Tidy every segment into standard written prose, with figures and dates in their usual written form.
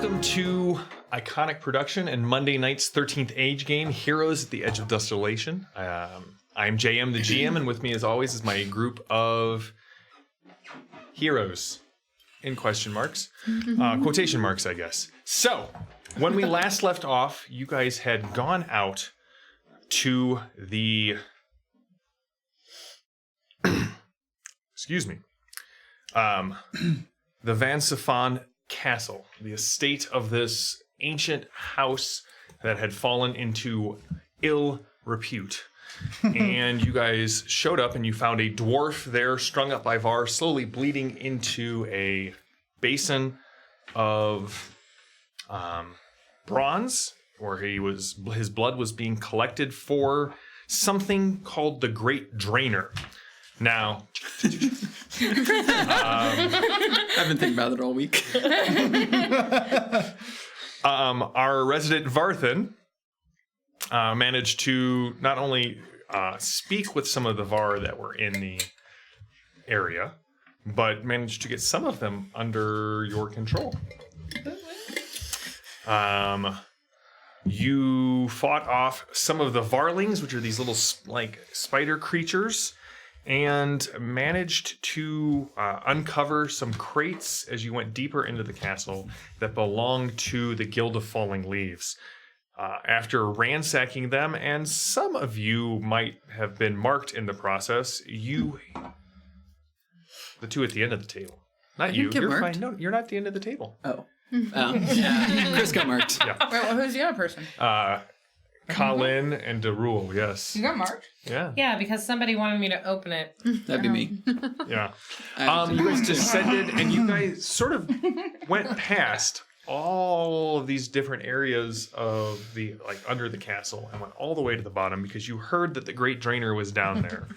welcome to iconic production and Monday night's 13th Age game, Heroes at the Edge of Desolation. I'm JM, the GM, and with me, as always, is my group of heroes, in question marks, quotation marks, I guess. So, when we last left off, you guys had gone out to the... excuse me. The Van Sefan Castle, the estate of this ancient house that had fallen into ill repute. And you guys showed up and you found a dwarf there strung up by Var, slowly bleeding into a basin of bronze, where his blood was being collected for something called the Great Drainer. Now, I've been thinking about it all week. our resident Varthan managed to not only speak with some of the Var that were in the area, but managed to get some of them under your control. You fought off some of the Varlings, which are these little spider creatures, and managed to uncover some crates as you went deeper into the castle that belonged to the Guild of Falling Leaves. After ransacking them, and some of you might have been marked in the process, the two at the end of the table. Not you. You're fine. No, you're not at the end of the table. Oh. Yeah. Chris got marked. Yeah. Wait, well, who's the other person? Colin and Darul, yes. You got marked? Yeah. Yeah, because somebody wanted me to open it. That'd be me. Yeah. You guys descended and you guys sort of went past all of these different areas of the, under the castle and went all the way to the bottom because you heard that the Great Drainer was down there.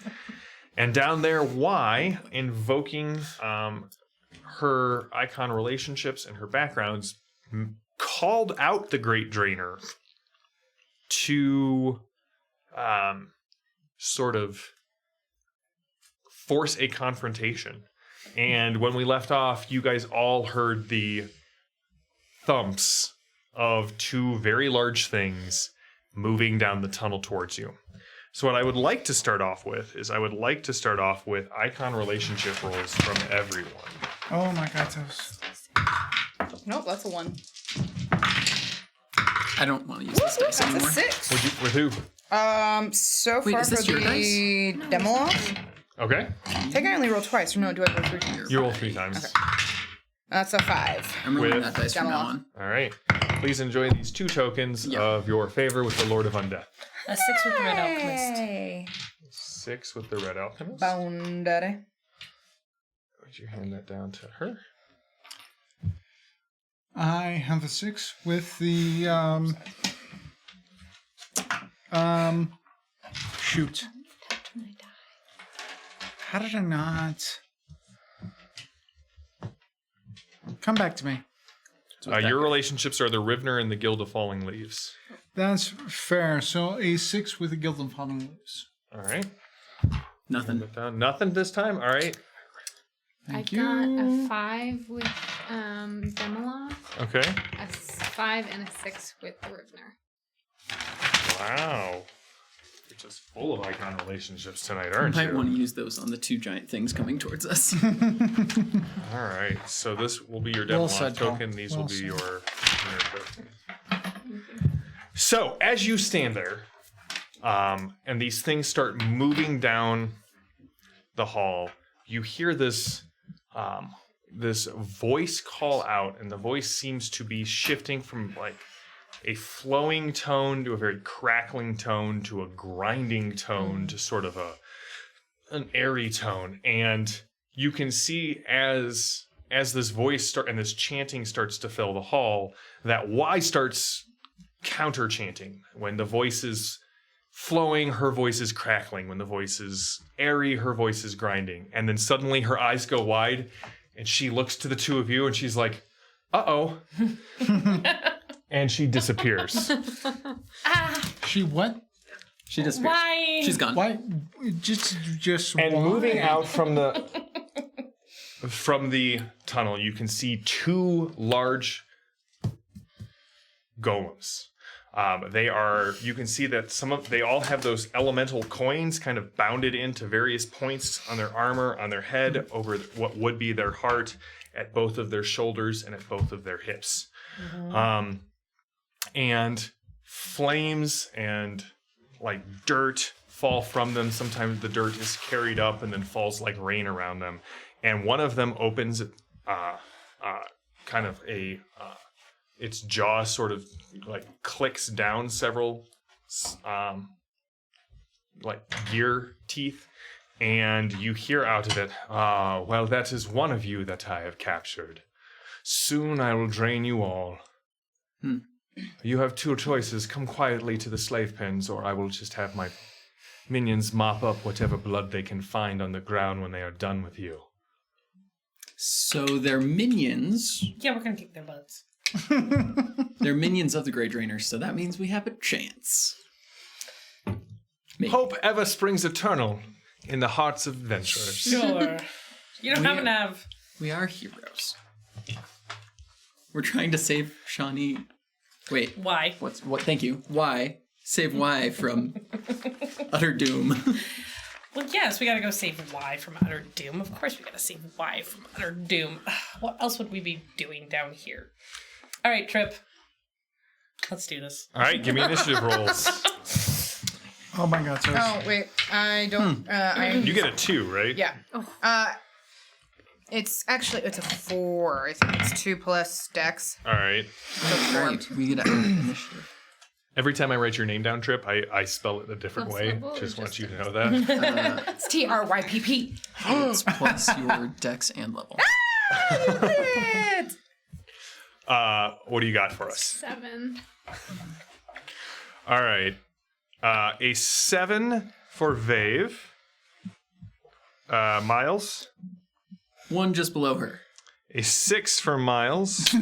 And down there, Y, invoking her icon relationships and her backgrounds, called out the Great Drainer to sort of force a confrontation. And when we left off, you guys all heard the thumps of two very large things moving down the tunnel towards you. So what I would like to start off with is icon relationship rolls from everyone. Oh my god, those. Nope, that's a 1. I don't want to use this dice That's anymore. a 6. With who? So Wait, far is this for your the demo off, Okay. I think I only roll twice, or no, do I roll 3 times? You roll 3 times. Okay. That's a 5. I'm rolling With- that dice from Demo now off. on. All right. Please enjoy these 2 tokens of your favor with the Lord of Undeath. A 6 with the Red Alchemist. Hey. 6 with the Red Alchemist. Boundary. Would you hand that down to her? I have a 6 with the shoot. How did I not? Come back to me. Your relationships are the Rivner and the Guild of Falling Leaves. That's fair. So a 6 with the Guild of Falling Leaves. All right. Nothing. Put down. Nothing this time. All right. Thank I you. got a 5 with Demola, Okay. a 5 and a 6 with Rivner. Wow. You're just full of icon relationships tonight, I aren't might you? want to use those on the 2 giant things coming towards us. All right. So this will be your demo Well said, Paul. token. These Well will be said. your tokens. So as you stand there, and these things start moving down the hall, you hear this this voice call out, and the voice seems to be shifting from a flowing tone to a very crackling tone to a grinding tone to sort of an airy tone. And you can see as this voice and this chanting starts to fill the hall, that Y starts counter chanting. When the voice is flowing, her voice is crackling. When the voice is airy, her voice is grinding. And then suddenly her eyes go wide and she looks to the two of you and she's like, uh-oh. And she disappears. She what? She disappears. Why? She's gone. Why? Just And why? moving out from the tunnel, you can see 2 large golems. You can see that they all have those elemental coins kind of bounded into various points on their armor, on their head, over what would be their heart, at both of their shoulders and at both of their hips. And flames and like dirt fall from them. Sometimes the dirt is carried up and then falls like rain around them. And one of them opens kind of its jaw sort of like clicks down several like gear teeth, and you hear out of it, well, that is one of you that I have captured. Soon I will drain you all. You have two choices. Come quietly to the slave pens, or I will just have my minions mop up whatever blood they can find on the ground when they are done with you. So they're minions. Yeah, we're gonna kick their butts. They're minions of the Grey Draeners, so that means we have a chance. Maybe. Hope ever springs eternal in the hearts of adventurers. Sure. You don't happen to have. We are heroes. We're trying to save Shawnee. Wait. Why? What? Thank you. Why? Save Y from utter doom. Well, yes, we gotta go save Y from utter doom. Of course, we gotta save Y from utter doom. What else would we be doing down here? All right, Trip. Let's do this. All right, give me initiative rolls. Oh my god, sorry. Oh wait, I don't. You get a 2, right? Yeah. It's a 4. I think it's 2 plus Dex. All right. Right. We get an initiative. Every time I write your name down, Trip, I spell it a different Plus way. level or Just want just you to know that. It's TRYPP. It's plus your dex and level. What do you got for us? 7. All right. A 7 for Vave. Miles. 1 just below her. A 6 for Miles.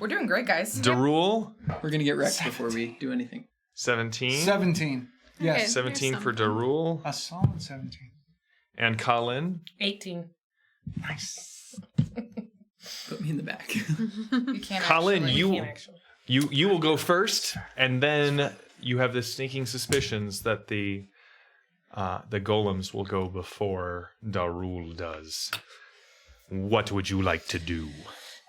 We're doing great, guys. Darul. We're gonna get wrecked before we do anything. 17. 17. Yes. Okay. 17 for There's Darul. A solid 17. And Colin. 18. Nice. Put me in the back. You can't. Colin, actually. Can't actually. you will go first, and then you have the sneaking suspicions that the golems will go before Darul does. What would you like to do?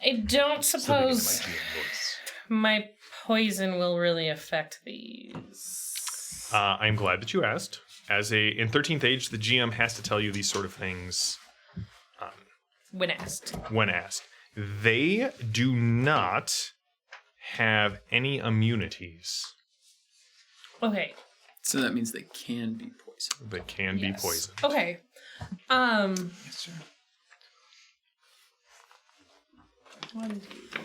I don't Still thinking suppose of my GM voice. my poison will really affect these. I'm glad that you asked. In 13th Age, the GM has to tell you these sort of things When asked. when asked. They do not have any immunities. Okay. So that means they can be poisoned. They can be Yes. poisoned. Okay. Yes, sir. 1, 2, 3, 4,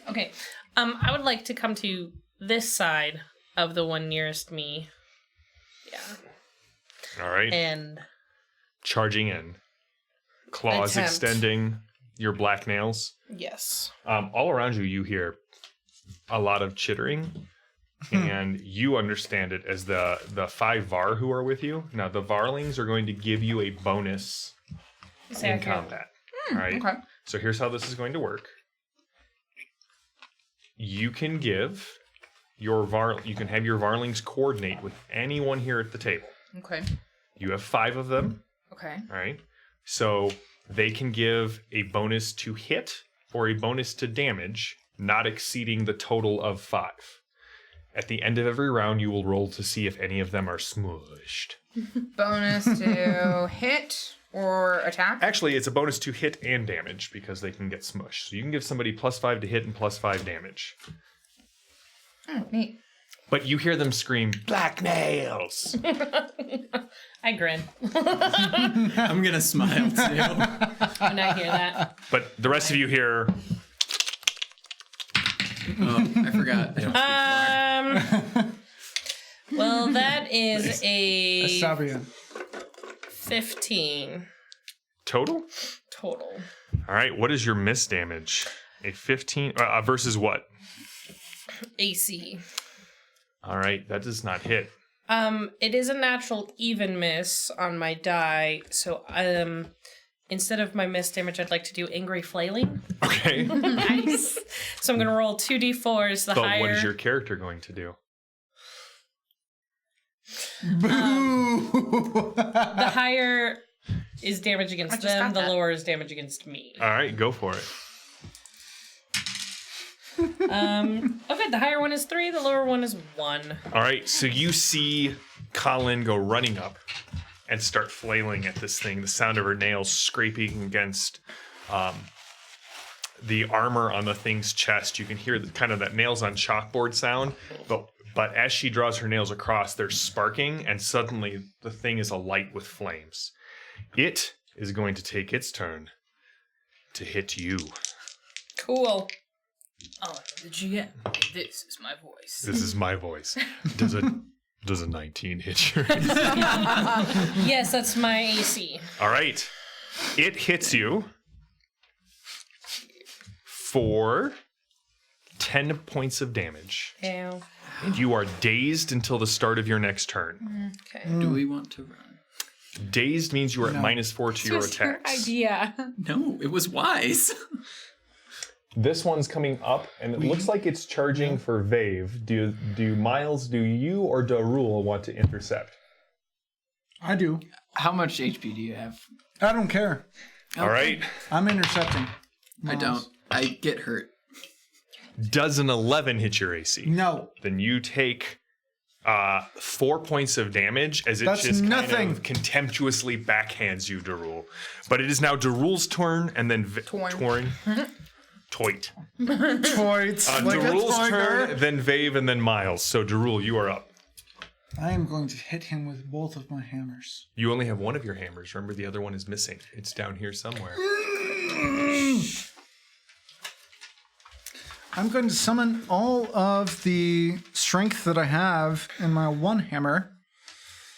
5. Okay. I would like to come to this side of the one nearest me. Yeah. All right. And Charging in. Claws Attempt. extending your black nails. yes. All around you, you hear a lot of chittering, and you understand it as the 5 Var who are with you. Now, the Varlings are going to give you a bonus Say I in hear- combat. All right. Okay. So here's how this is going to work. You can give you can have your Varlings coordinate with anyone here at the table. Okay. You have 5 of them. Okay. All right. So they can give a bonus to hit or a bonus to damage, not exceeding the total of 5. At the end of every round, you will roll to see if any of them are smushed. Bonus to hit or attack. Actually, it's a bonus to hit and damage because they can get smushed. So you can give somebody +5 to hit and +5 damage. Oh, neat. But you hear them scream, "Black nails!" I grin I'm gonna smile too. when I hear that. But the rest of you hear, Oh, I forgot. I don't speak Well, that is A a Sabian. 15 total? total. All right, what is your miss damage? A 15 versus what? AC. All right, that does not hit. It is a natural even miss on my die, so instead of my miss damage, I'd like to do angry flailing. Okay. Nice. So I'm going to roll 2d4s. The But higher. what is your character going to do? The higher is damage I against just them. got The that. lower is damage against me. All right, go for it. Okay, the higher one is 3. The lower one is 1. All right, so you see Colin go running up and start flailing at this thing. The sound of her nails scraping against the armor on the thing's chest. You can hear kind of that nails on chalkboard sound, but as she draws her nails across, they're sparking, and suddenly the thing is alight with flames. It is going to take its turn to hit you. Cool. Oh, did you get? This is my voice. This is my voice. Does a 19 hit your? Yes, that's my AC. All right. It hits you for 10 points of damage. Ew. And you are dazed until the start of your next turn. Okay. Do we want to run? Dazed means you are at No. -4 to your Just your attacks. idea. No, it was wise. This one's coming up, and it looks like it's charging for Vave. Do Miles, do you, or Darul want to intercept? I do. How much HP do you have? I don't care. All right. I'm intercepting. I don't. I get hurt. Does an 11 hit your AC? No. Then you take 4 points of damage as it That's just nothing. kind of contemptuously backhands you, Darul. But it is now Darul's turn, and then Toit. Toits. Darul's turn, then Vave, and then Miles. So Darul, you are up. I am going to hit him with both of my hammers. You only have one of your hammers. Remember, the other one is missing. It's down here somewhere. I'm going to summon all of the strength that I have in my one hammer.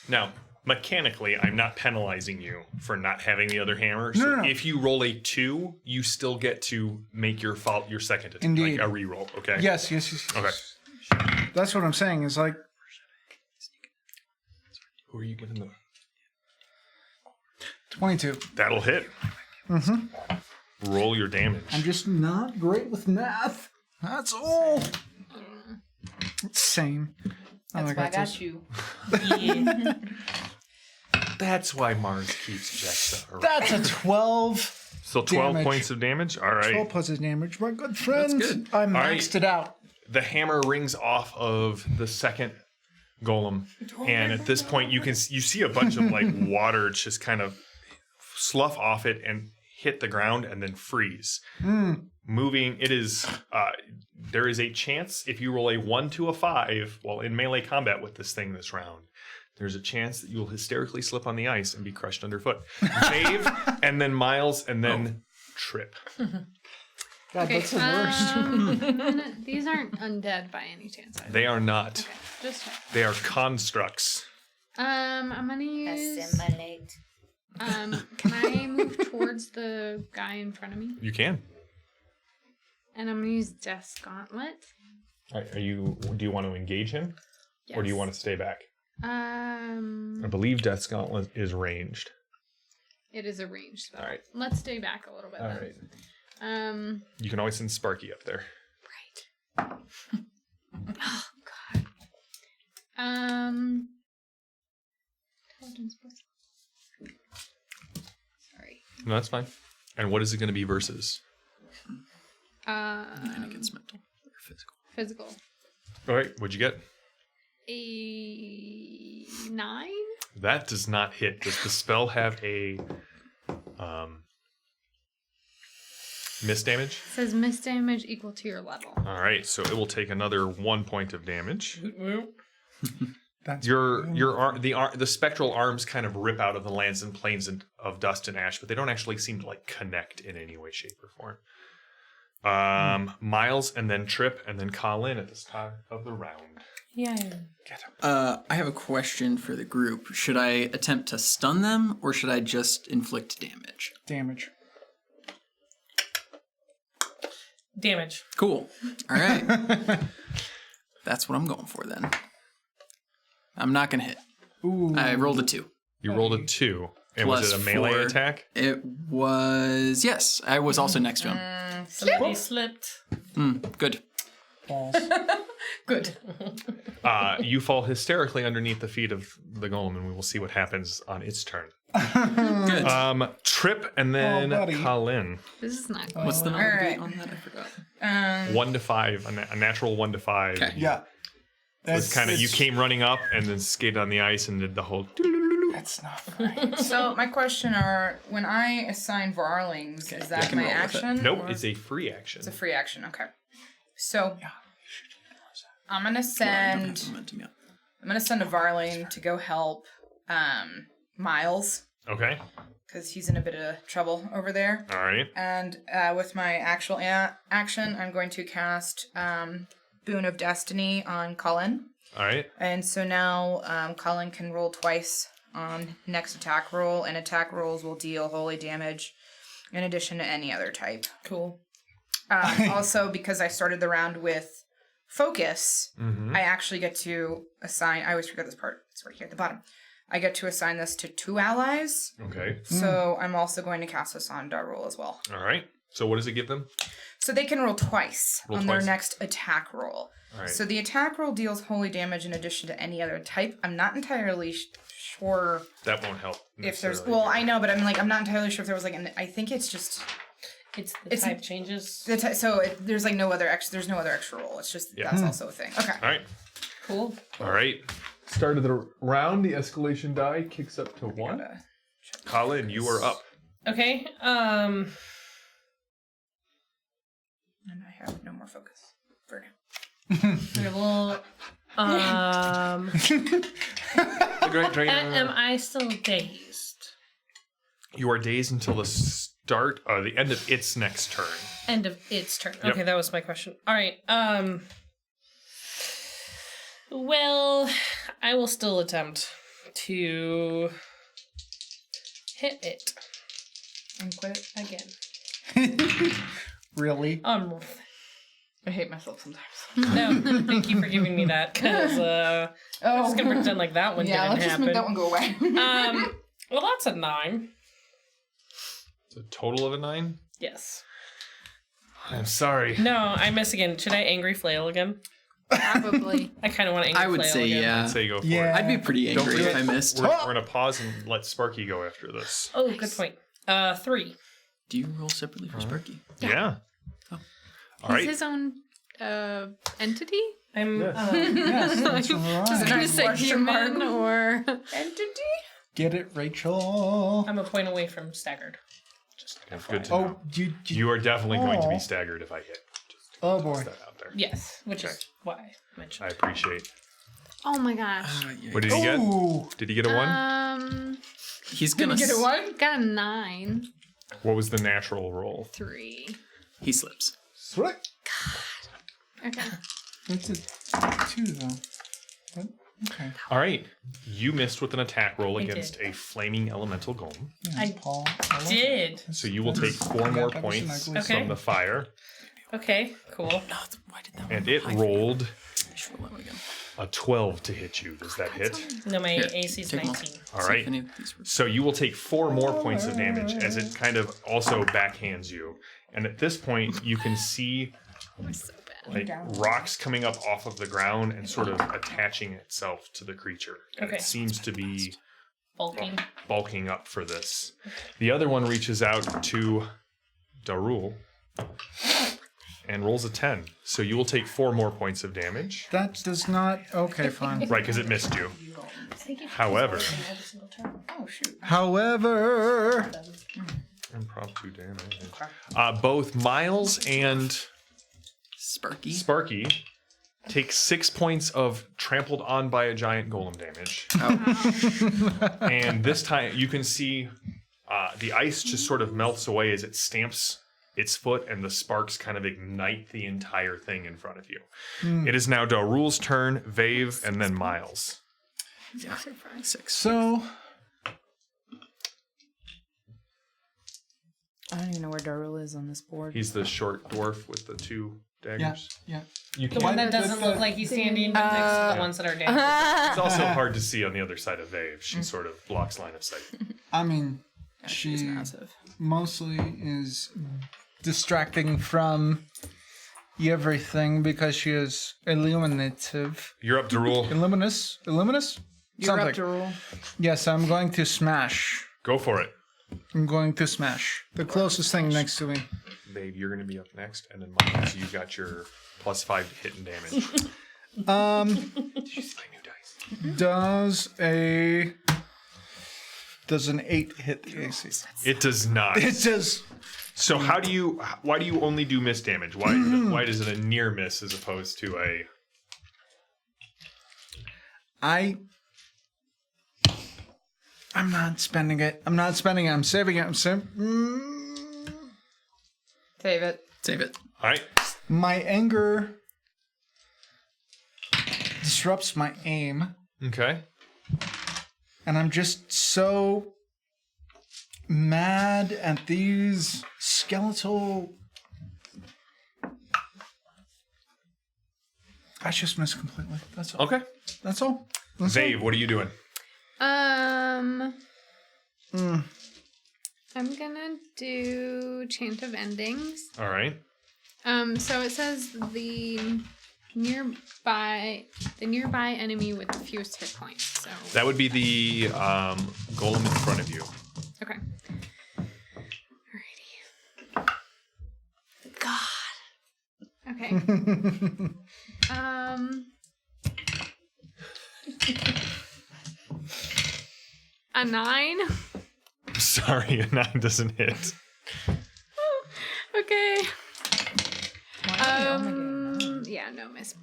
Now, mechanically, I'm not penalizing you for not having the other hammer. So No. if you roll a 2, you still get to make your second attack, Indeed. like a reroll. Okay. Yes. Okay. That's what I'm saying. Is like Who are you giving the? 22. That'll hit. Mm-hmm. Roll your damage. I'm just not great with math. That's all. Same. That's why I got this. you. Yeah. That's why Mars keeps Jexa around. That's a 12. So 12 damage. points of damage. All right. 12 plus his damage. My good friend. good. I right. maxed it out. The hammer rings off of the second golem, and at this point, you see a bunch of like water just kind of slough off it and hit the ground and then freeze. Moving, it is. There is a chance if you roll a 1 to a 5 while in melee combat with this thing this round. There's a chance that you'll hysterically slip on the ice and be crushed underfoot. Dave, and then Miles, and then Trip. God, Okay, that's the worst. these aren't undead by any chance. They are not. Okay, just check. They are constructs. I'm gonna use. Assimilate. Can I move towards the guy in front of me? You can. And I'm gonna use Death's Gauntlet. Are you? Do you want to engage him, or do you want to stay back? I believe Death's Gauntlet is ranged. It is a range spell. All right. Let's stay back a little bit. All then. right. You can always send Sparky up there. Right. Oh God. Intelligence plus. Sorry. No, that's fine. And what is it going to be versus? And against mental or physical. Physical. All right. What'd you get? A 9. That does not hit. Does the spell have a miss damage? It says miss damage equal to your level. All right. So it will take another 1 point of damage. That's The spectral arms kind of rip out of the lands and plains of dust and ash, but they don't actually seem to like connect in any way, shape, or form. Miles, and then Trip, and then Colin at the start of the round. Yeah. I have a question for the group. Should I attempt to stun them, or should I just inflict damage? damage. Damage. Cool. All right. That's what I'm going for then. I'm not going to hit. Ooh. I rolled a 2. You rolled a 2, And was plus it a melee 4. attack? It was, yes. I was also next to him. Somebody slipped. Good. Good. You fall hysterically underneath the feet of the golem, and we will see what happens on its turn. Good. Trip, and then Oh, buddy. Colin. This is not good. What's the number Alright. on that? I forgot. 1 to 5, a natural 1 to 5. Okay. Yeah. It's kind of you came running up and then skated on the ice and did the whole. That's not fine. So my question are, when I assign Varlings, is I that can my roll with it. action? Nope, or- it's a free action. It's a free action. Okay. So I'm gonna I don't send. have momentum yet. I'm gonna send a Varling to go help Miles Okay. because he's in a bit of trouble over there. All right. And with my actual action, I'm going to cast Boon of Destiny on Colin. All right. And so now Colin can roll twice on next attack roll, and attack rolls will deal holy damage in addition to any other type. Cool. Also, because I started the round with focus, I actually get to assign. I always forget this part. It's right here at the bottom. I get to assign this to 2 allies. Okay. So I'm also going to cast this on Darroll as well. All right. So what does it give them? So they can roll twice Roll on twice. their next attack roll. All right. So the attack roll deals holy damage in addition to any other type. I'm not entirely sure That won't help. if there's. necessarily. Well, I know, but I'm not entirely sure if there was I think it's just. It's the It's- type changes. There's like no other extra. There's no other extra roll. It's just Yeah. that's also a thing. Okay. All right. Cool. All right. Start of the round. The escalation die kicks up to 1. Gotta- Colin, you are up. Okay. And I have no more focus for now. We're a little. The Great Drainer. Am I still dazed? You are dazed until the the end of its next turn. End of its turn. Yep. Okay, that was my question. All right. Well, I will still attempt to hit it And quit it. again. Really? I hate myself sometimes. No, thank you for giving me that because I'm just gonna pretend like that one Yeah, didn't let's just happen. make that one go away. Well, that's a 9. It's a total of a 9. Yes. I'm sorry. No, I miss again. Should I angry flail again? Probably. I kind of want to angry I would flail say again. yeah. I'd say go for Yeah. it. I'd be pretty Don't angry do if I it. missed. We're gonna pause and let Sparky go after this. Oh, good point. 3. Do you roll separately for Sparky? Yeah. Oh. All He's right. his own entity? I'm. Yes, that's Just right. gonna say question mark. human or Entity? Get it, Rachel. I'm a point away from staggered. That's good to know. Oh, You are definitely going to be Aw. staggered if I hit. Just Oh, put boy. that out there. Yes, which Okay. is why I I mentioned. appreciate. oh my gosh. What did he get? Ooh. Did he get a 1? He's gonna. Get a 1? Got a 9. What was the natural roll? 3. He slips. Sweet. Okay. It's a 2, though. What? Okay. All right. You missed with an attack roll I against a flaming elemental golem. Yeah, I Paul. Did. So you will take 4 more points Okay. from the fire. Okay, cool. No, why did that? And one it high for you? rolled I should roll that one again. a 12 to hit you. Does that hit? No, my Here, AC is take 'em all. 19. All See if right. any of these were- So you will take 4 more points of damage as it kind of also backhands you. And at this point, you can see So bad. like rocks coming up off of the ground and sort of attaching itself to the creature. And Okay. it seems to be Bulking. bulking up for this. The other one reaches out to Darul and rolls a 10. So you will take 4 more points of damage. That does not. Okay, fine. Right, because it missed you. However, Oh, shoot. However, impromptu damage. Both Miles and Sparky. Sparky take 6 points of trampled on by a giant golem damage. Oh. And this time you can see the ice just sort of melts away as it stamps its foot, and the sparks kind of ignite the entire thing in front of you. It is now Darul's turn, Vave, and then Miles. Yeah. 6. so I don't even know where Darrell is on this board. He's the short dwarf with the 2 daggers? Yeah. You The can. one that doesn't look like he's standing next to the ones that are damaged. It's also hard to see on the other side of Vave. She sort of blocks line of sight. I mean, She's she massive. mostly is distracting from everything because she is illuminative. You're up to rule. Illuminous? You're Something. up to rule. Yes, I'm going to smash. Go for it. I'm going to smash. The closest thing next to me. Babe, you're going to be up next. And then Miles, you got your +5 to hit and damage. Did you see my new dice? Does an 8 hit the AC? It does not. It does. So why do you only do miss damage? Why is it a near miss as opposed to a... I'm not spending it. I'm saving it. Save it. Save it. All right. My anger disrupts my aim, Okay. and I'm just so mad at these skeletal. I just missed completely. That's all. Okay. That's all. That's Zave, what are you doing? I'm gonna do Chant of Endings. All right. So it says the nearby enemy with the fewest hit points. So That would be the golem in front of you. okay. Alrighty. God. Okay. A 9. Sorry, a 9 doesn't hit. Okay. Wow, Yeah, no miss.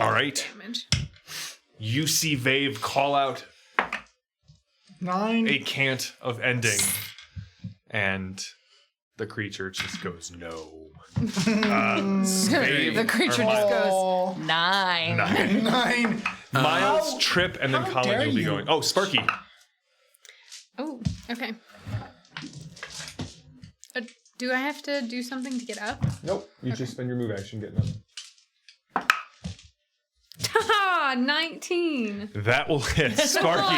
All right. Damage. You see Vave call out 9. a cant of ending, and the creature just goes no. Vave, The creature just goes 9. 9. Miles, Trip, and then how Colin, dare you'll be you. going. Oh, Sparky. Oh, okay. Do I have to do something to get up? Nope. You just spend your move action getting up. Haha, 19. That will hit Sparky.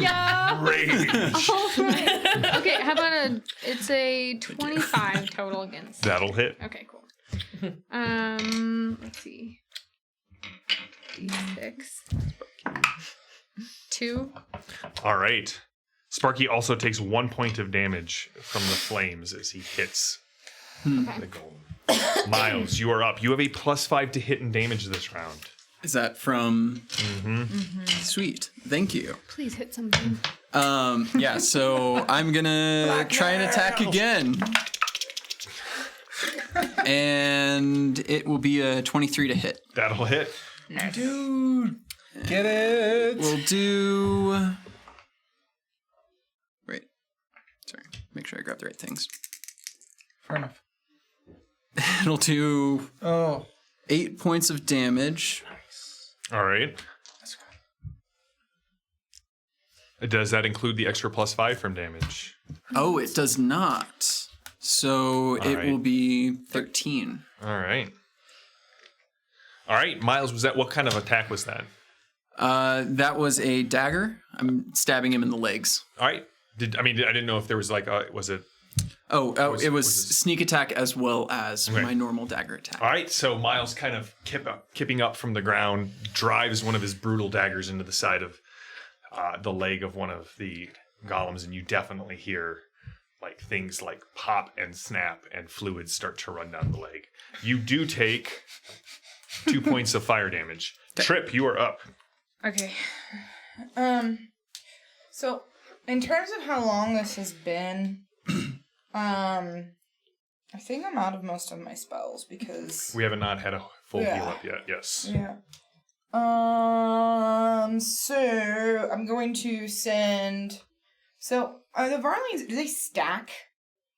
Yeah. Rage. Alright. Okay, how about it's a 25 total against. That'll hit. Okay, cool. Let's see. D6. 2. All right. Sparky also takes 1 point of damage from the flames as he hits the golem. Miles, you are up. You have a +5 to hit and damage this round. Is that from? Sweet. Thank you. Please hit something. Yeah, so I'm gonna try and attack again. And it will be a 23 to hit. That'll hit. Dude, get it. We'll do... Wait. Sorry. Make sure I grab the right things. Fair enough. It'll do Oh, 8 points of damage. All right. Does that include the extra +5 from damage? Oh, it does not. So it right. will be 13. All right. All right, Miles, what kind of attack was that? That was a dagger. I'm stabbing him in the legs. All right. I didn't know if there was was it... Oh, it was was it- sneak attack as well as Okay. my normal dagger attack. All right, so Miles kind of kipping up from the ground, drives one of his brutal daggers into the side of the leg of one of the golems, and you definitely hear things like pop and snap and fluids start to run down the leg. You do take 2 points of fire damage. Trip, you are up. Okay. So, in terms of how long this has been, I think I'm out of most of my spells because... We have not had a full Yeah. heal up yet, yes. Yeah. So I'm going to send... So, are the Varlings, do they stack?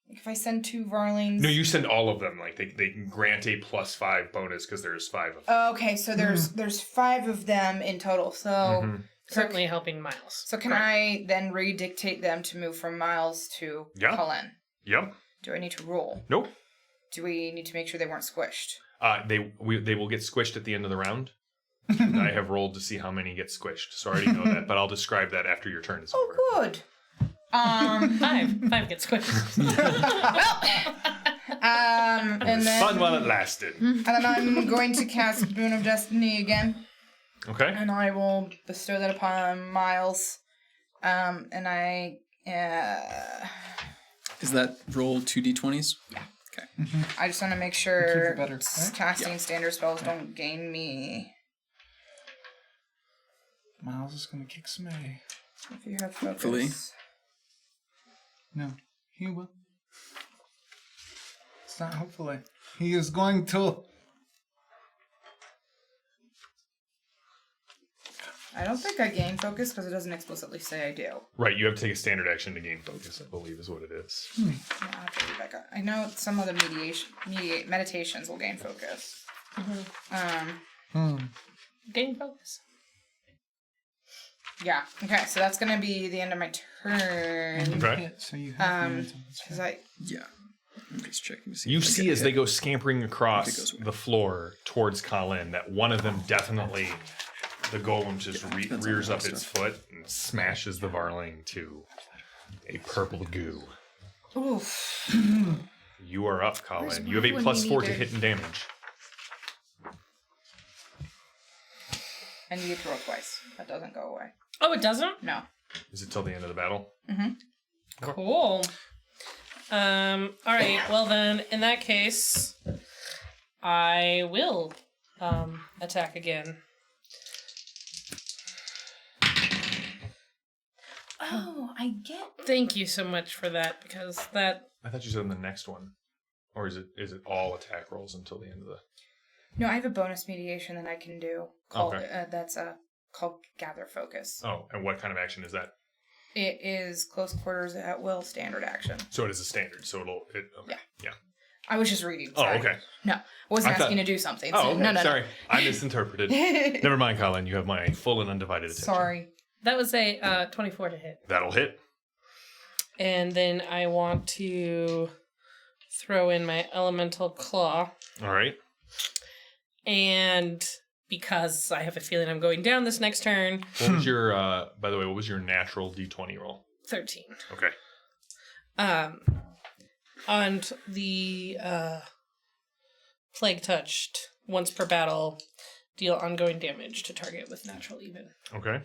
If I send 2 Varlings... No, you send all of them. They can grant a +5 bonus because there's 5 of them. Okay, so there's 5 of them in total, so... Mm-hmm. Certainly helping Miles. So can I then redictate them to move from Miles to Yeah. Cullen? Yep. Do I need to roll? Nope. Do we need to make sure they weren't squished? They will get squished at the end of the round. I have rolled to see how many get squished, so I already know that. But I'll describe that after your turn is over. Oh, good. 5 gets squished. And then Fun while it lasted. and then I'm going to cast Boon of Destiny again, Okay. and I will bestow that upon Miles. And I Is that roll 2d20s? Yeah. Okay. I just want to make Keep sure it better, right? casting standard spells don't gain me. Miles is gonna kick some A. If you have focus. Hopefully. No, he will. It's not hopefully. He is going to. I don't think I gain focus because it doesn't explicitly say I do. Right, you have to take a standard action to gain focus, I believe is what it is. Yeah, I'll have to read back up. I know some of the meditations will gain focus. Gain focus. Yeah. Okay, so that's gonna be the end of my turn. Okay. So you have momentum. Because I Yeah. I'm just checking to see. You if I see get as hit. they go scampering It across goes away. the floor towards Colin that one of them definitely, the golem just depends on rears the up its stuff. foot and smashes the Varling to a purple goo. oof. You are up, Where's Colin. You have a mine when plus you 4 need to it? hit and damage. And you get to roll twice. That doesn't go away. Oh, it doesn't? No. Is it till the end of the battle? Cool. All right. Well, then, in that case, I will attack again. Oh, I get. Thank you so much for that, because that... I thought you said in the next one. Or is it all attack rolls until the end of the... No, I have a bonus mediation that I can do. Called, Okay. That's called Gather Focus. Oh, and what kind of action is that? It is close quarters at will standard action. So it is a standard, so okay. Yeah. I was just reading. Oh, Sorry. okay. No, I wasn't I thought- asking to do something. Oh, so- okay. No. Sorry. I misinterpreted. Never mind, Colin. You have my full and undivided attention. Sorry. That was a 24 to hit. That'll hit. And then I want to throw in my elemental claw. All right. And because I have a feeling I'm going down this next turn, What was your, by the way, what was your natural D20 roll? 13. Okay. And the plague touched once per battle, deal ongoing damage to target with natural even. Okay.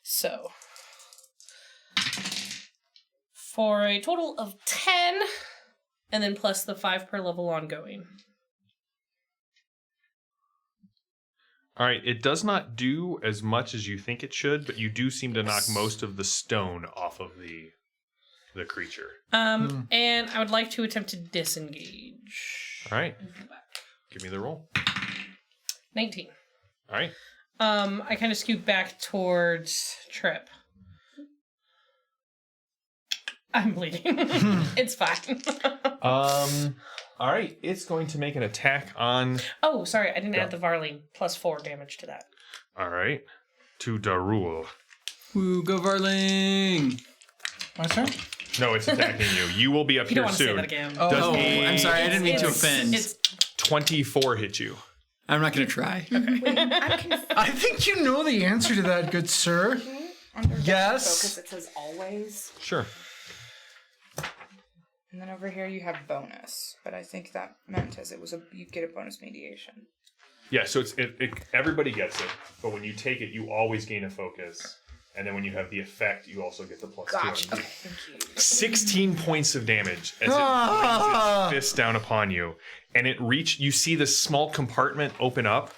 So, for a total of 10, and then plus the 5 per level ongoing. All right. It does not do as much as you think it should, but you do seem to knock most of the stone off of the creature. And I would like to attempt to disengage. All right. Give me the roll. 19. All right. I kind of scoot back towards Trip. I'm bleeding. It's fine. All right. It's going to make an attack on. Oh, sorry, I didn't Go. add the Varling. Plus 4 damage to that. All right. To Darul. Woo, go Varling! My turn? No, it's attacking you. You will be up You don't here want to say soon. that again. Does Oh, a I'm sorry, I didn't mean to offend. It's 24 hit you? I'm not gonna try. I think you know the answer to that, good sir. Under Yes. Focus, it says always. Sure. And then over here you have bonus. But I think that meant as it was you get a bonus mediation. Yeah, so everybody gets it, but when you take it, you always gain a focus. And then when you have the effect, you also get the plus Gotcha. 2. Okay, thank you. 16 points of damage as it brings its fist down upon you. And you see this small compartment open up,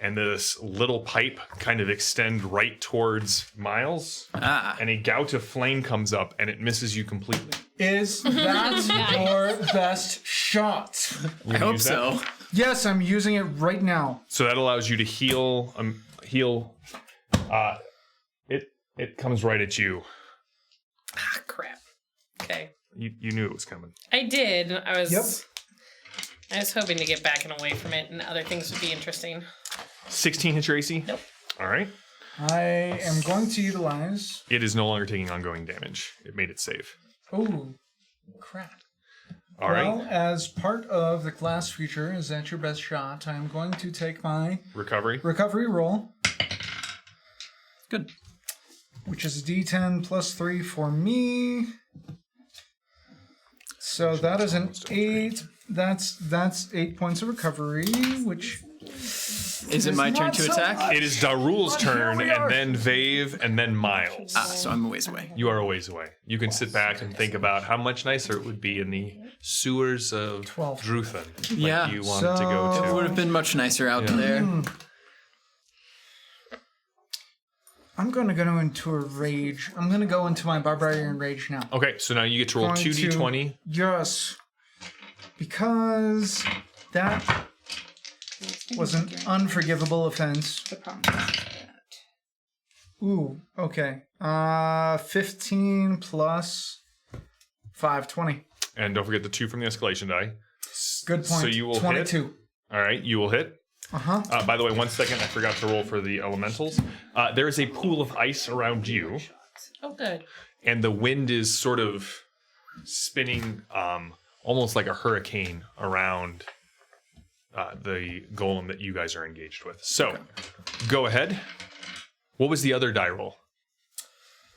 and this little pipe kind of extend right towards Miles. And a gout of flame comes up, and it misses you completely. Is that your best shot? I hope use that? so. Yes, I'm using it right now. So that allows you to heal. It comes right at you. ah, crap. Okay. You knew it was coming. I did. I was Yep. hoping to get back and away from it, and other things would be interesting. 16 hit your AC? Nope. All right. I am going to utilize. It is no longer taking ongoing damage. It made it save. Oh, crap. All right. Well, as part of the class feature, is that your best shot? I'm going to take my Recovery. recovery roll, Good. which is a D10 plus 3 for me. So that is an 8. That's 8 points of recovery, which Is it my turn not to so attack? much. It is Darul's turn, we are. and then Vave, and then Miles. So I'm a ways away. You are a ways away. You can sit back and think about how much nicer it would be in the sewers of 12. Druthan. Yeah. Like you wanted to go It would to. have been much nicer out there. I'm going to go into a rage. I'm going to go into my barbarian rage now. Okay, so now you get to roll Going 2d20. Yes. Because that was an unforgivable offense. The problem is that. Ooh, okay. 15 plus 5, 20. And don't forget the 2 from the escalation die. Good point. So you will 22. hit. All right, you will hit. Uh-huh. By the way, 1 second, I forgot to roll for the elementals. There is a pool of ice around you, Oh, good. and the wind is sort of spinning almost like a hurricane around the golem that you guys are engaged with. So, go ahead. What was the other die roll?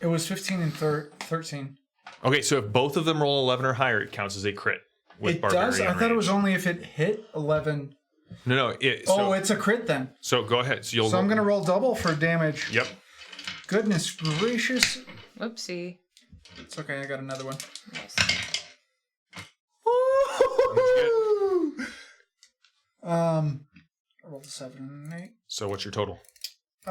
It was 15 and 13. Okay, so if both of them roll 11 or higher, it counts as a crit with It barbarian does? I thought it was range. only if it hit 11. No. Oh, it's a crit then. So go ahead. So you'll. So I'm going to roll double for damage. Yep. Goodness gracious. Whoopsie. It's okay, I got another one. I rolled a 7 and an 8. So what's your total? So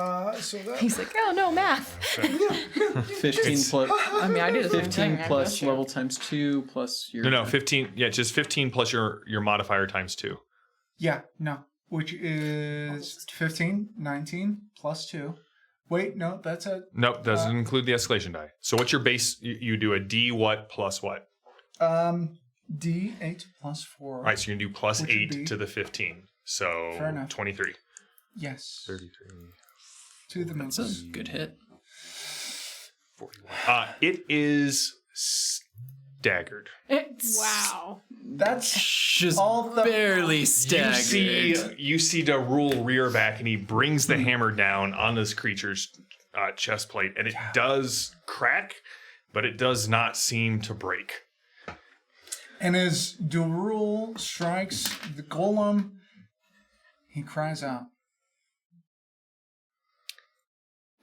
that He's like, oh no, math. 15 plus. I mean, I did the same 15 thing. plus level times 2 plus your. No, 15. Yeah, just 15 plus your modifier times 2. yeah, no. Which is 15, 19 plus 2. Wait, no, that's a Nope, doesn't include the escalation die. So what's your base? You do a D what plus what? D8 plus 4. All right, so you're going to do plus Which would 8 be- to the 15. So Fair enough. 23. Yes. 33. To the That's max. a good hit. 41. It is staggered. Wow. That's Just all the barely staggered. You see Darul rear back, and he brings the hammer down on this creature's chest plate, and it does crack, but it does not seem to break. And as Darul strikes the golem, he cries out,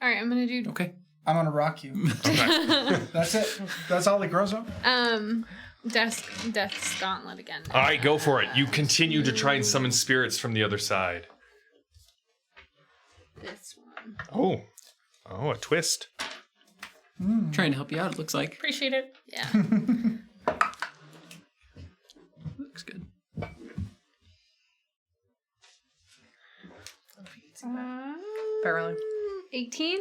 All right, I'm gonna do Okay. I'm gonna rock you. Okay. That's it. That's all he grows up. Death's Gauntlet again. All right, go for it. You continue to try and summon spirits from the other side. This one. Oh, a twist. Trying to help you out, it looks like. Appreciate it. Yeah. Looks good. Barely. 18.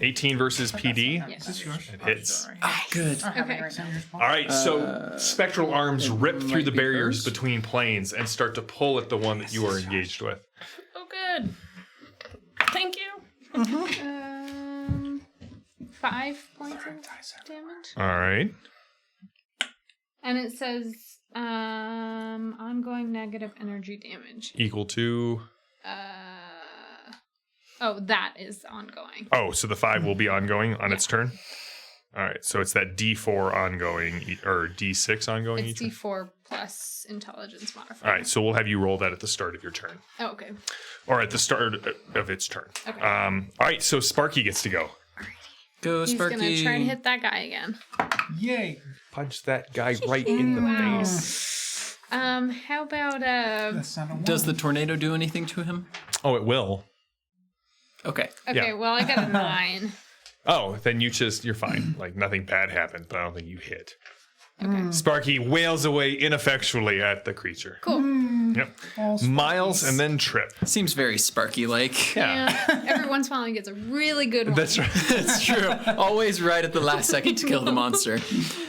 18 versus PD. Yes. It hits. Good. Okay. All right, so spectral arms rip through might the be barriers hers. between planes and start to pull at the one that you are engaged with. Oh, good. Thank you. 5 points of damage. All right. And it says ongoing negative energy damage. Equal to. Oh, that is ongoing. Oh, so the 5 will be ongoing on its turn? All right, so it's that D4 ongoing, or D6 ongoing It's each? D4 plus intelligence modifier. All right, so we'll have you roll that at the start of your turn. Oh, okay. Or at the start of its turn. Okay. All right, so Sparky gets to go. Go, He's Sparky. gonna try and hit that guy again. Yay. Punch that guy right in the Wow. face. How about That's not a one. Does the tornado do anything to him? Oh, it will. Okay. okay, yeah. well I got a 9. Oh, then you're fine. Like nothing bad happened, but I don't think you hit. Okay. Sparky wails away ineffectually at the creature. Cool. Yep. All Miles and then Trip. Seems very Sparky-like. Yeah. Every once in a while he gets a really good one. That's right. That's true. Always right at the last second to kill the monster.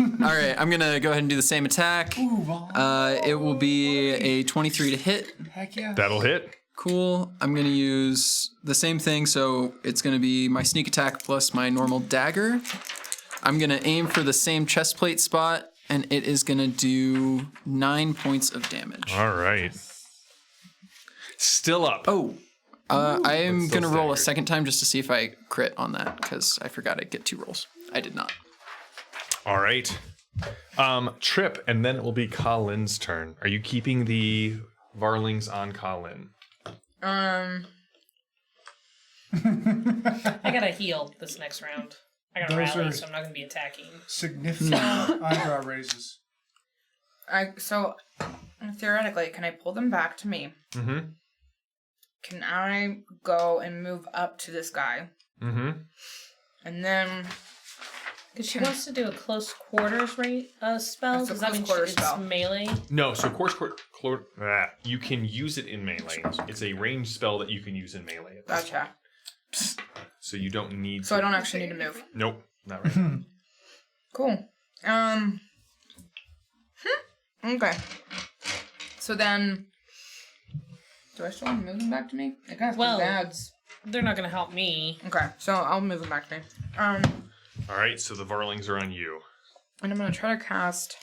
All right, I'm going to go ahead and do the same attack. It will be a 23 to hit. Heck yeah. That'll hit. Cool. I'm going to use the same thing, so it's going to be my sneak attack plus my normal dagger. I'm going to aim for the same chest plate spot and it is going to do 9 points of damage. All right. Still up. Oh, I am But still going to roll a staggered. second time just to see if I crit on that, because I forgot I'd get 2 rolls. I did not. All right. Trip, and then it will be Colin's turn. Are you keeping the Varlings on Colin? I gotta heal this next round. I gotta Those rally, are- so I'm not gonna be attacking. Significant eyebrow raises. So theoretically, can I pull them back to me? Mm-hmm. Can I go and move up to this guy? Mm-hmm. And then Because she wants to do a close quarters spell. That's a Does that close mean quarters it's spell. melee? No, so you can use it in melee. It's a ranged spell that you can use in melee. At this gotcha. point. So you don't need So I don't actually need to move. Nope, not right. Cool. Okay. So then, do I still want to move them back to me? I guess. Well- Dads. They're not gonna help me. Okay, so I'll move them back to me. All right, so the Varlings are on you. And I'm gonna try to cast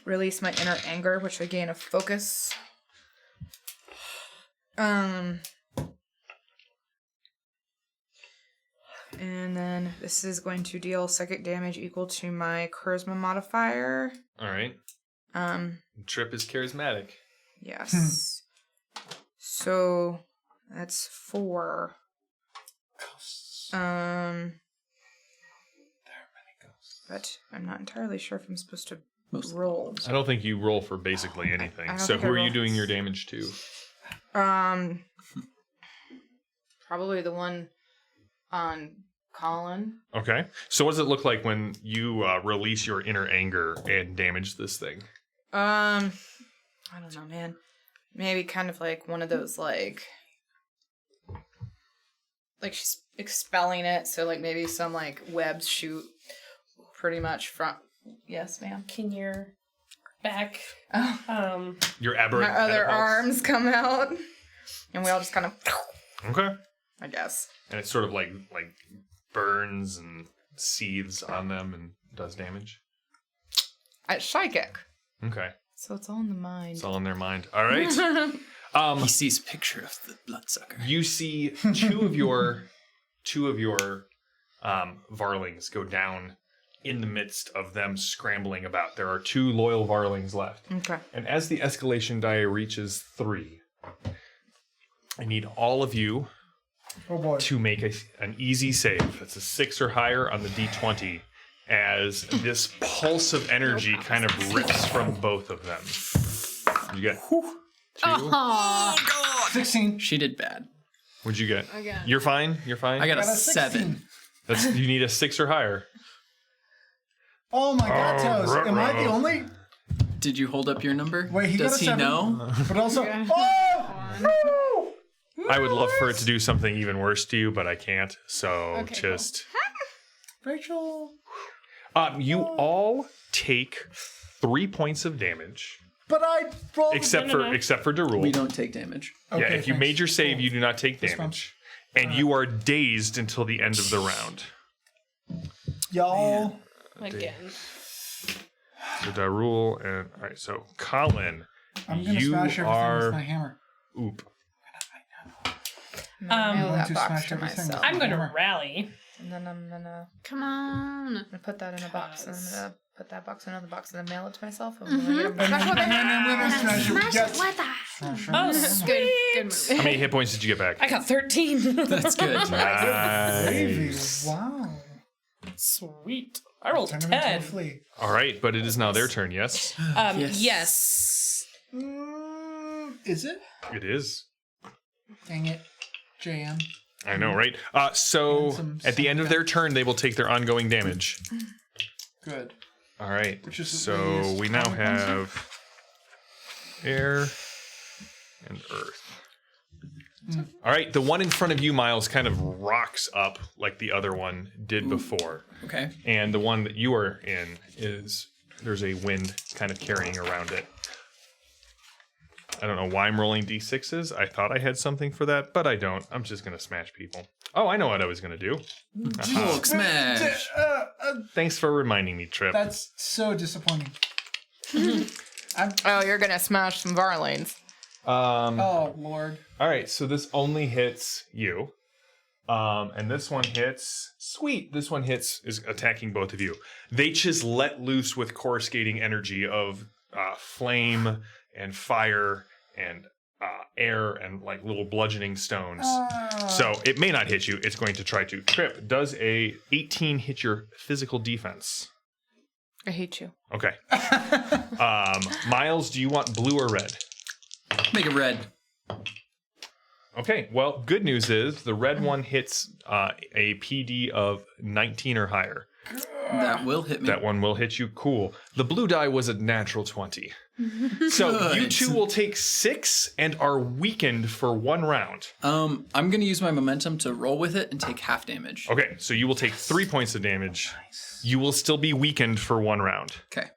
release my inner anger, which I gain a focus. And then this is going to deal psychic damage equal to my charisma modifier. All right. Trip is charismatic. Yes. So that's 4. But I'm not entirely sure if I'm supposed to Most roll. I don't think you roll for basically anything. I don't So think who I are you roll. doing your damage to? Probably the one on Colin. Okay. So what does it look like when you release your inner anger and damage this thing? I don't know, man. Maybe kind of like one of those like she's expelling it, so like maybe some like webs shoot pretty much from. Yes, ma'am. Can your back? Oh, Your aberrant my other catapults. arms come out, and we all just kind of, Okay. I guess. And it sort of like burns and seethes on them and does damage. It's psychic, Okay. so it's all in the mind. It's all in their mind. All right. He sees a picture of the bloodsucker. You see two of your Varlings go down in the midst of them scrambling about. There are 2 loyal Varlings left. Okay. And as the escalation die reaches 3, I need all of you Oh boy. to make an easy save. That's a 6 or higher on the D20 as this pulse of energy kind of rips from both of them. You get 2? Oh, 16. She did bad. What'd you get? I got- You're fine? You're fine? I got a Got a 7. You need a 6 or higher. Oh my god, Toes. Am I the only? Did you hold up your number? Wait, he Does got a he 7. know? But also, Yeah. oh! I would love for it to do something even worse to you, but I can't. So Okay, just Rachel. you all take 3 points of damage, But I rolled. except for Darul. We don't take damage. Okay, Yeah, if you thanks. made your save, you do not take That's fine. damage, and you are dazed until the end of the round. Y'all. Again. So Darul and all right. So Colin, I'm gonna you smash everything are with my hammer. oop. I'm gonna mail I'm that going to box smash to everything. myself. I'm gonna Hammer. rally. And then I'm gonna Come on. put that in a box, and I'm gonna put that box in another box, and then mail it to myself. And Mm-hmm. when I get a And then we're gonna smash it. Smash Yes. it with that. Oh, Good, sweet. good move. How many hit points did you get back? I got 13. That's good. Gravy. Nice. Wow. Sweet. I rolled a Turn him into a 10. flea. All right, but it is now their turn. Yes, Yes. Is it? it is. Dang it. JM. I know, right? So And at the end of their turn, they will take their ongoing damage. Good. All right. Which is So the we now easiest. have air and earth. All right. The one in front of you, Miles, kind of rocks up like the other one did before. Okay. And the one that you are in there's a wind kind of carrying around it. I don't know why I'm rolling D6s. I thought I had something for that, but I don't. I'm just going to smash people. Oh, I know what I was going to do. Hulk smash. Thanks for reminding me, Trip. That's so disappointing. Oh, you're gonna smash some Varlanes. Oh, Lord. All right, so this only hits you. And this one hits. Sweet. This one is attacking both of you. They just let loose with coruscating energy of flame and fire and air and like little bludgeoning stones. So it may not hit you. It's going to try to. Trip, does a 18 hit your physical defense? I hate you. Okay. Miles, do you want blue or red? Make it red. Okay, well, good news is the red one hits a PD of 19 or higher. That will hit me. That one will hit you. Cool. The blue die was a natural 20. So you two will take 6 and are weakened for 1 round. I'm going to use my momentum to roll with it and take half damage. Okay, so you will take 3 points of damage. You will still be weakened for 1 round. Okay.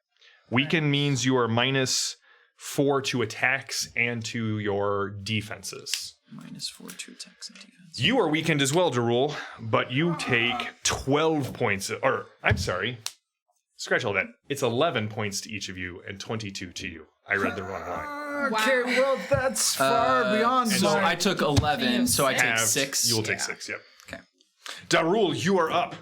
Weakened means you are -4 to attacks and to your defenses. -4 to attacks and defense. You are weakened as well, Darul, but you take 12 points. Or, I'm sorry. Scratch all that. It's 11 points to each of you and 22 to you. I read the wrong line. Okay, well, that's far beyond So my... I took 11, so I take Halved. 6. You will take 6, yep. Okay. Darul, you are up.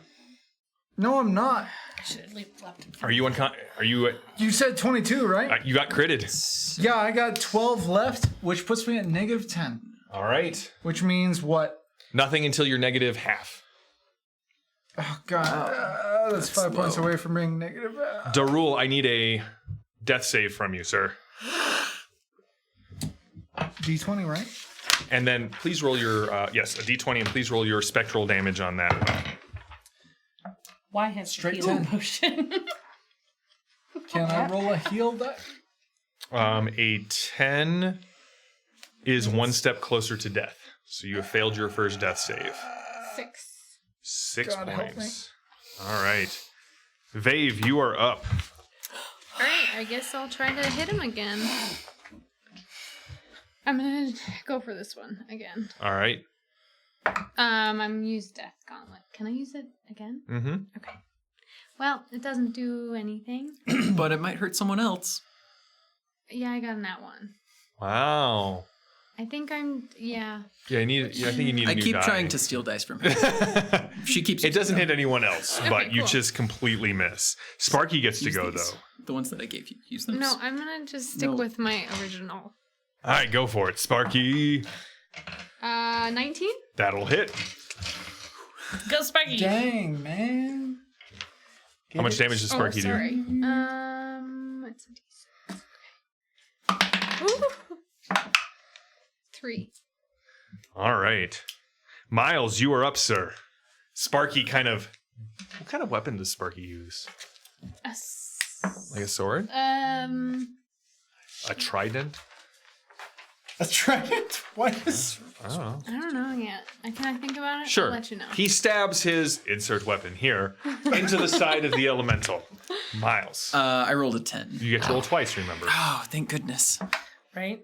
No, I'm not. I should have left him. Are you Are you... You said 22, right? you got critted. Yeah, I got 12 left, which puts me at -10. All right. Which means what? Nothing until you're negative half. Oh, God. That's 5 points away from being negative. Darul, I need a death save from you, sir. D20, right? And then please roll your... yes, a d20, and please roll your spectral damage on that. Why has Straight healing 10. potion? Can I roll a heal die? A 10 is 1 step closer to death. So you have failed your first death save. 6. 6 God help points. All right. Vave, you are up. All right, I guess I'll try to hit him again. I'm gonna go for this one again. All right. I'm gonna use Death Gauntlet. Can I use it again? Mm-hmm. Okay. Well, it doesn't do anything. But it might hurt someone else. Yeah, I got a nat 1. Wow. I think I'm. Yeah. Yeah, I think you need a I new keep die. trying to steal dice from her. She keeps. It doesn't hit anyone else, but Okay, you cool. just completely miss. Sparky gets to Use go, these. though. The ones that I gave you. Use those. No, I'm gonna just stick No. with my original. All right, go for it, Sparky. 19. That'll hit. Go Sparky. Dang, man. How much damage does Sparky oh, do? sorry. It's a d6. Ooh. 3. All right. Miles, you are up, sir. Sparky what kind of weapon does Sparky use? Like a sword? A trident? A trident? What is... I don't know. I don't know yet. Can I think about it? Sure. I'll let you know. He stabs his insert weapon here into the side of the elemental. Miles. I rolled a 10. You get to roll twice, remember? Oh, thank goodness. Right?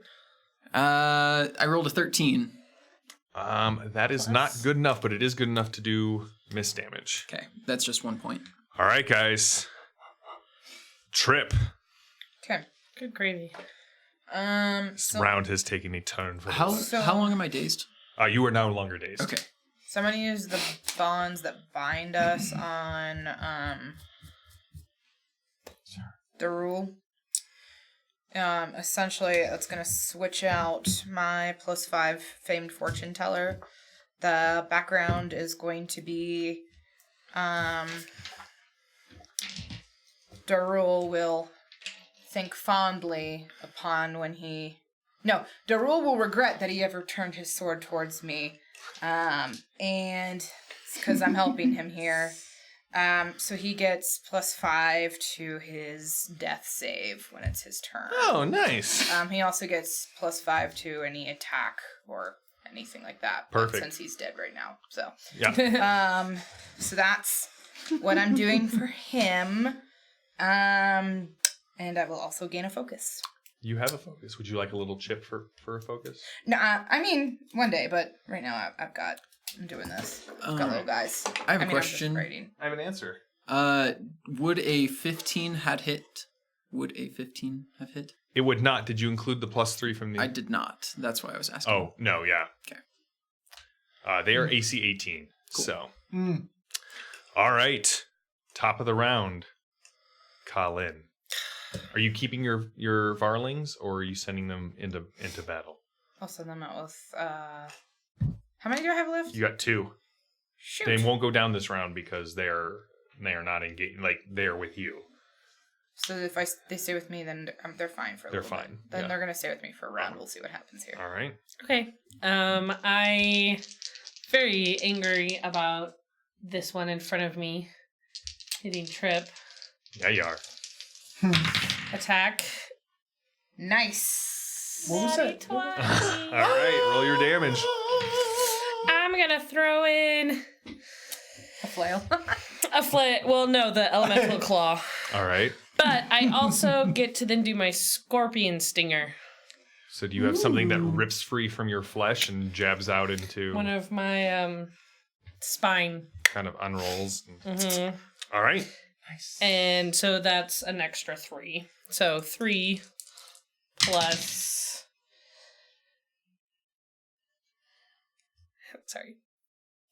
I rolled a 13. That is not good enough, but it is good enough to do miss damage. Okay, that's just 1 point. All right, guys. Trip. Okay. Good gravy. This round has taken a turn for How this. how long am I dazed? You are no longer dazed. Okay. So I'm gonna use the bonds that bind us on the rule. Essentially, it's gonna switch out my +5 famed fortune teller. The background is going to be Darul will think fondly upon when he... No, Darul will regret that he ever turned his sword towards me. And because I'm helping him here. So he gets +5 to his death save when it's his turn. Oh, nice. He also gets +5 to any attack or anything like that. but Perfect. Since he's dead right now. So Yeah. so that's what I'm doing for him. And I will also gain a focus. You have a focus. Would you like a little chip for a focus? No, I mean one day, but right now I've got I'm doing this. I've got little guys. I have a I'm just question. writing. I have an answer. Would a 15 had hit? Would a 15 have hit? It would not. Did you include the +3 from the? I did not. That's why I was asking. Oh no, yeah. Okay. They are AC 18. Cool. So. Mm. All right. Top of the round. Colin. Are you keeping your Varlings or are you sending them into battle? I'll send them out with. How many do I have left? You got 2. Shoot. They won't go down this round because they are not engaged. Like they're with you. So if they stay with me, then they're fine for a They're little fine, bit. Then yeah. they're gonna stay with me for a round. We'll see what happens here. All right. Okay. I very angry about this one in front of me hitting Trip. Yeah, you are. Attack. Nice. What was that? All right. Roll your damage. I'm gonna throw in A flail. a well, no, the elemental claw. All right. But I also get to then do my scorpion stinger. So do you have something that rips free from your flesh and jabs out into One of my spine. kind of unrolls? Mhm. All right. Nice. And so that's an extra 3. So 3 plus. Sorry.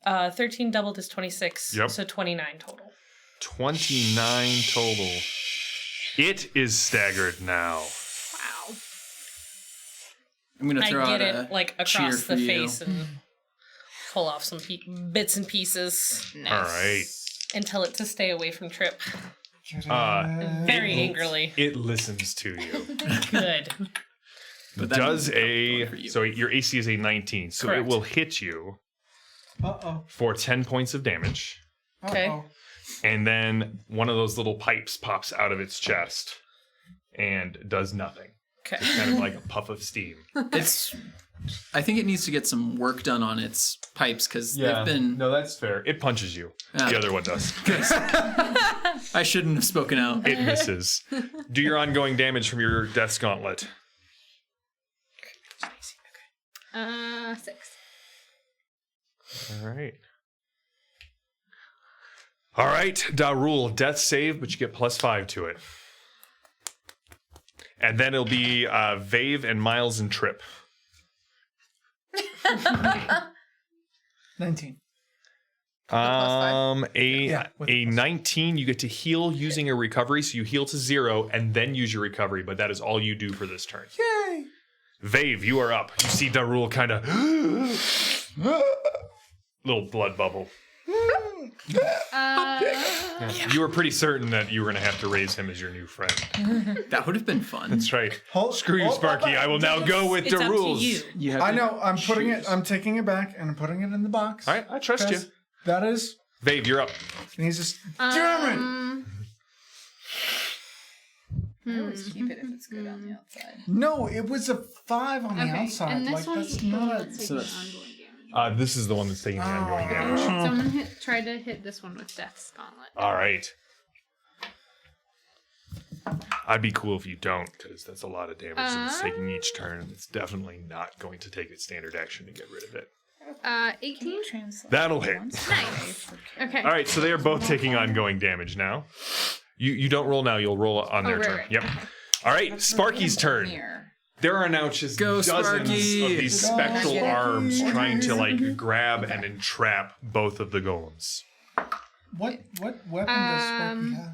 13 doubled is 26. Yep. So 29 total. 29 total. It is staggered now. Wow. I'm gonna I throw get out it a like cheer across for the you. face and pull off some bits and pieces Nice. All right. and tell it to stay away from Trip. Uh, Very It- angrily. It listens to you. Good. But that Does doesn't count for you. so your AC is a 19, so Correct. it will hit you Uh-oh. for 10 points of damage, Okay. Uh-oh. and then one of those little pipes pops out of its chest and does nothing. Okay. It's kind of like a puff of steam. It's. I think it needs to get some work done on its pipes because they've been. No, that's fair. It punches you. Ah. The other one does. I shouldn't have spoken out. It misses. Do your ongoing damage from your Death's Gauntlet. 6. All right. All right, Darul, death save, but you get +5 to it. And then it'll be Vave and Miles and Trip. 19. A with the a 19, you get to heal using a recovery, so you heal to 0 and then use your recovery, but that is all you do for this turn. Yay! Vave, you are up. You see Darul kind of little blood bubble. You were pretty certain that you were going to have to raise him as your new friend. That would have been fun. That's right. Hold- Screw you, hold- Sparky. I will now go with It's the up rules. to you. You have I to know. I'm putting it. choose. I'm taking it back and I'm putting it in the box. All right, I trust you. Because that is. Vave, you're up. And he's just. Damn it! I always keep it if it's good on the outside. No, it was a 5 on the Okay, outside. and this Like one's that's the one not. that's so taking that's- ongoing damage. This is the one that's taking the ongoing damage. Someone tried to hit this one with Death's Gauntlet. All right. I'd be cool if you don't, because that's a lot of damage that it's taking each turn, and it's definitely not going to take its standard action to get rid of it. 18. That'll hit. Nice. Okay. All right, so they are both taking ongoing damage now. You don't roll now; you'll roll on their right, turn. right. Yep. All right, Sparky's turn. Here. There are now just Go, dozens Sparky! of these Go, spectral Sparky! arms trying to like grab and entrap both of the golems. What weapon does Sparky have?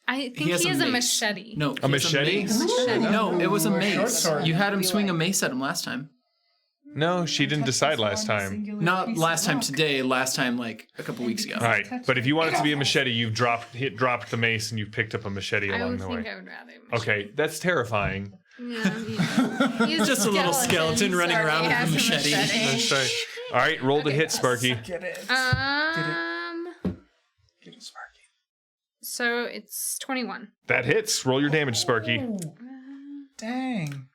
I think he has a machete. No, A he has machete? mace. Machete. No, it was a Ooh, a short mace. sword. You had him swing a mace at him last time. No, she didn't decide last time. Not last time today. Last time, like a couple weeks ago. All right, but if you want it to be a machete, you've dropped the mace and you've picked up a machete I along would the think way. I would rather. Okay, that's terrifying. Yeah. He's Just a little skeleton running around with a machete. That's right. All right, roll to hit, Sparky. Get it. Get it, Sparky. So it's 21. That hits. Roll your damage, Sparky. Ooh, dang.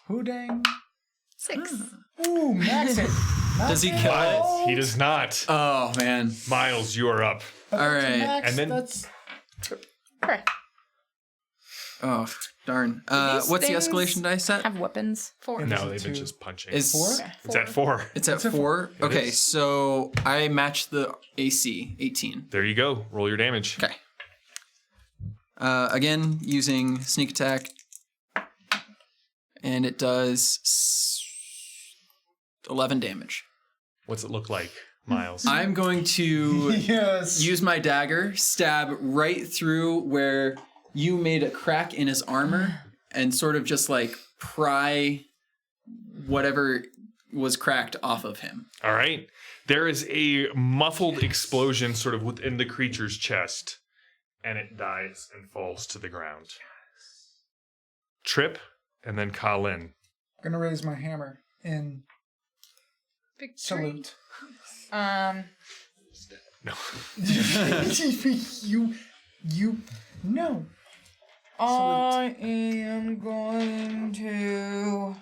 Who dang? 6. Ooh, max it. Does he kill it? But he does not. Oh man. Miles, you are up. All right. And then- That's Oh, darn. These What's the things escalation dice at? Have weapons. 4. No, Is it they've been 2? just punching. Is 4? It's at 4. It's at It's at 4? It Okay, is. so I match the AC, 18. There you go. Roll your damage. Okay. Again, using sneak attack. And it does 11 damage. What's it look like, Miles? I'm going to Yes. use my dagger, stab right through where you made a crack in his armor, and sort of just like pry whatever was cracked off of him. All right. There is a muffled explosion sort of within the creature's chest, and it dies and falls to the ground. Trip, and then Colin. I'm gonna raise my hammer in Victory. salute. No. you, no. I am going to.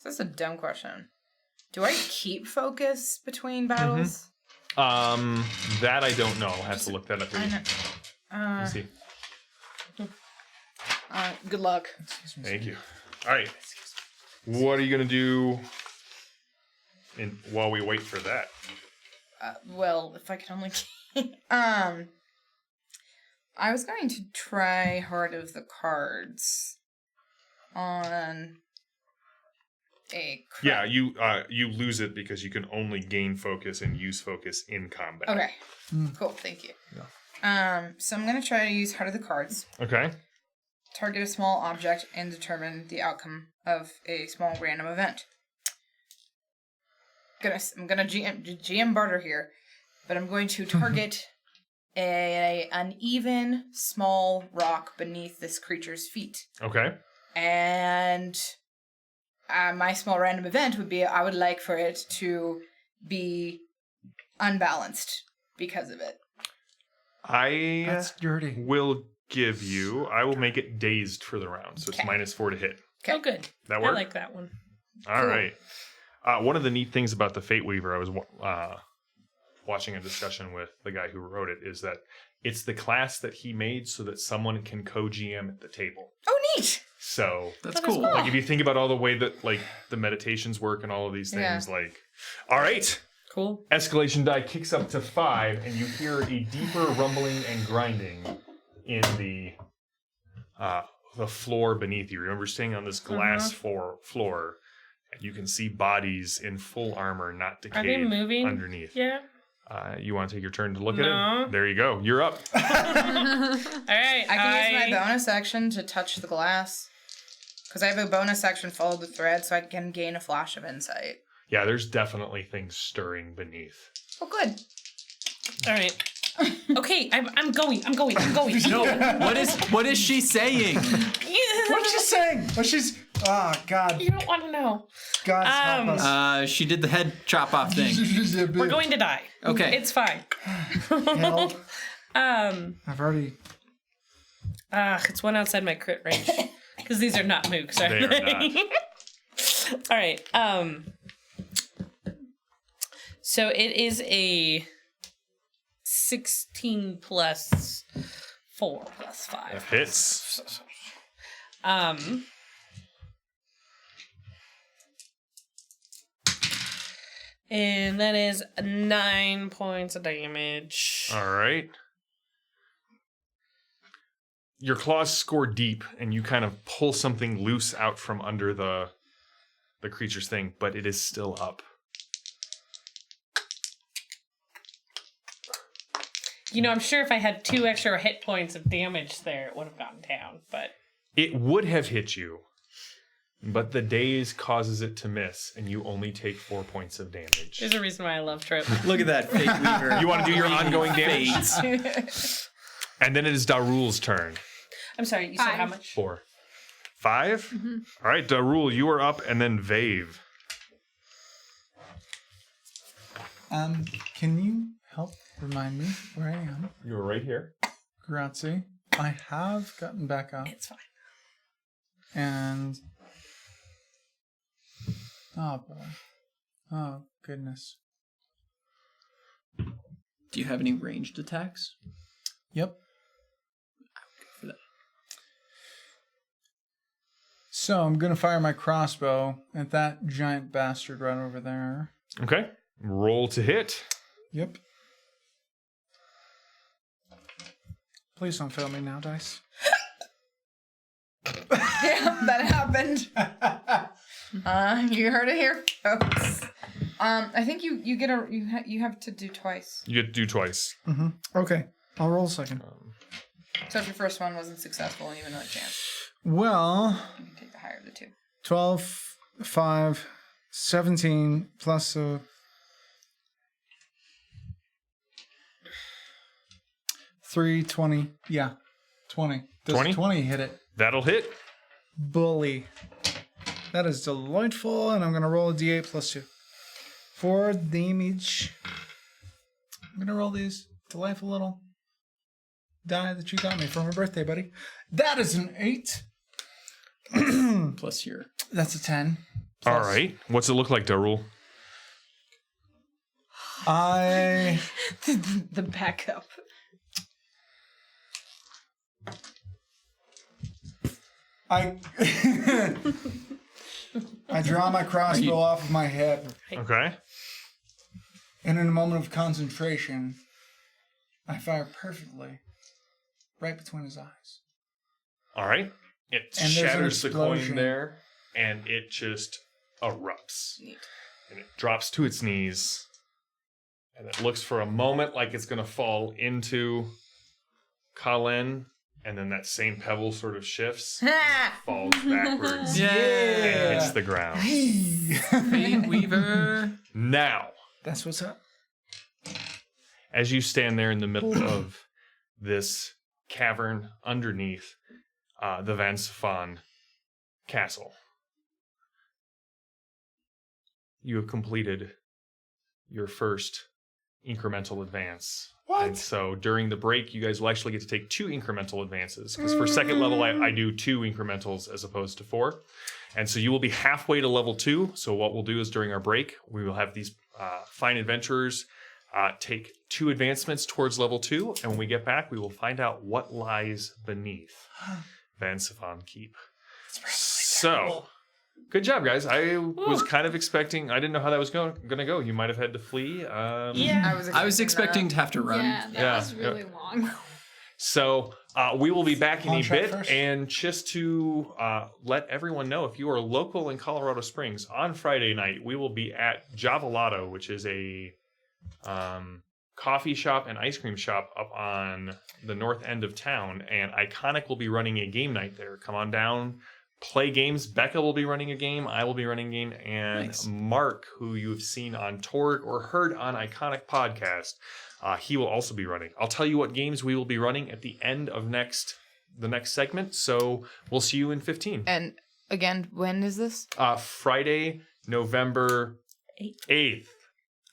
This is a dumb question. Do I keep focus between battles? That I don't know. I'll have to look that up. I know. Let me see. Good luck. Thank you. All right. What are you gonna do while we wait for that? Well, if I could only. I was going to try Heart of the Cards on a. Yeah, you lose it because you can only gain focus and use focus in combat. Okay. Cool. Thank you. So I'm gonna try to use Heart of the Cards. Okay. Target a small object and determine the outcome of a small random event. I'm gonna GM barter here, but I'm going to target an uneven small rock beneath this creature's feet. Okay. And my small random event would be I would like for it to be unbalanced because of it. I That's dirty. will give you. I will make it dazed for the round, so it's Okay. -4 to hit. Okay. Oh, good. That I work? like that one. All Cool. right. One of the neat things about the Fate Weaver, I was watching a discussion with the guy who wrote it, is that it's the class that he made so that someone can co-GM at the table. Oh, neat! So, That's That is cool. cool. like, if you think about all the way that like the meditations work and all of these things, like, all right, Cool. escalation die kicks up to 5, and you hear a deeper rumbling and grinding in the floor beneath you. Remember staying on this glass floor, and you can see bodies in full armor, not Are they decayed, moving? underneath. Yeah. You want to take your turn to look at No. it? There you go. You're up. All right. I can use my bonus action to touch the glass. Because I have a bonus action follow the thread, so I can gain a flash of insight. Yeah, there's definitely things stirring beneath. Oh, good. All right. Okay, I'm going. I'm going. No, what is she saying? What's she saying? What she's? Oh God. You don't want to know. God help us. She did the head chop off thing. We're going to die. Okay. It's fine. Help. I've already. It's one outside my crit range. Because these are not mooks, are They are they? All right. So it is a 16 plus 4 plus 5. That hits. And that is 9 points of damage. All right. Your claws score deep, and you kind of pull something loose out from under the creature's thing, but it is still up. You know, I'm sure if I had 2 extra hit points of damage there, it would have gone down, but... It would have hit you, but the daze causes it to miss, and you only take 4 points of damage. There's a reason why I love Trip. Look at that fake weaver. You want to do your ongoing damage? Fades. And then it is Darul's turn. I'm sorry, you said 5. how much? 4. 5? All right, Darul, you are up, and then Vave. Can you help remind me where I am? You are right here. Grazie. I have gotten back up, It's fine. and oh boy, oh goodness. Do you have any ranged attacks? Yep. So I'm gonna fire my crossbow at that giant bastard right over there. Okay. Roll to hit. Yep. Please don't fail me now, dice. Yeah, that happened. You heard it here, folks. I think you get you have to do twice. You get to do twice. Mm-hmm. Okay, I'll roll a second. So if your first one wasn't successful and you have another chance, Well, you can take the higher of the two. 12, 5, 17 plus 3, 20. Yeah, 20. Does 20? 20 hit it? That'll hit. Bully. That is delightful, and I'm going to roll a d8 plus 2. 4 damage. I'm going to roll these delightful little die that you got me for my birthday, buddy. That is an 8. Plus your. That's a 10. All right. What's it look like, Darul? I The backup. I draw my crossbow off of my hip, Okay. and in a moment of concentration, I fire perfectly right between his eyes. All right. It And there's an shatters the coin explosion. there, and it just erupts. Neat. And it drops to its knees, and it looks for a moment like it's going to fall into Kalen, and then that same pebble sort of shifts, falls backwards, and hits the ground. Fate Weaver. Now, That's what's up. as you stand there in the middle of this cavern underneath the Van Sefan castle, you have completed your first incremental advance. What? And so during the break, you guys will actually get to take 2 incremental advances. Because for second level, I do 2 incrementals as opposed to 4. And so you will be halfway to level 2. So what we'll do is during our break, we will have these fine adventurers take 2 advancements towards level 2. And when we get back, we will find out what lies beneath Van Sefan Keep. So, good job, guys. I was kind of expecting, I didn't know how that was going to go. You might have had to flee. Yeah. I was expecting to have to run. Yeah, that Yeah, was really long. So we will be back in On a track bit. first. And just to let everyone know, if you are local in Colorado Springs, on Friday night, we will be at Javalato, which is a coffee shop and ice cream shop up on the north end of town. And Iconic will be running a game night there. Come on down. Play games. Becca will be running a game. I will be running a game. And Nice. Mark, who you've seen on Torg or heard on Iconic Podcast, he will also be running. I'll tell you what games we will be running at the end of the next segment. So we'll see you in 15. And again, when is this? Friday, November 8th.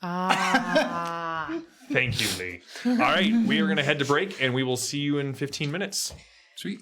Ah. Thank you, Lee. All right, we are going to head to break, and we will see you in 15 minutes. Sweet.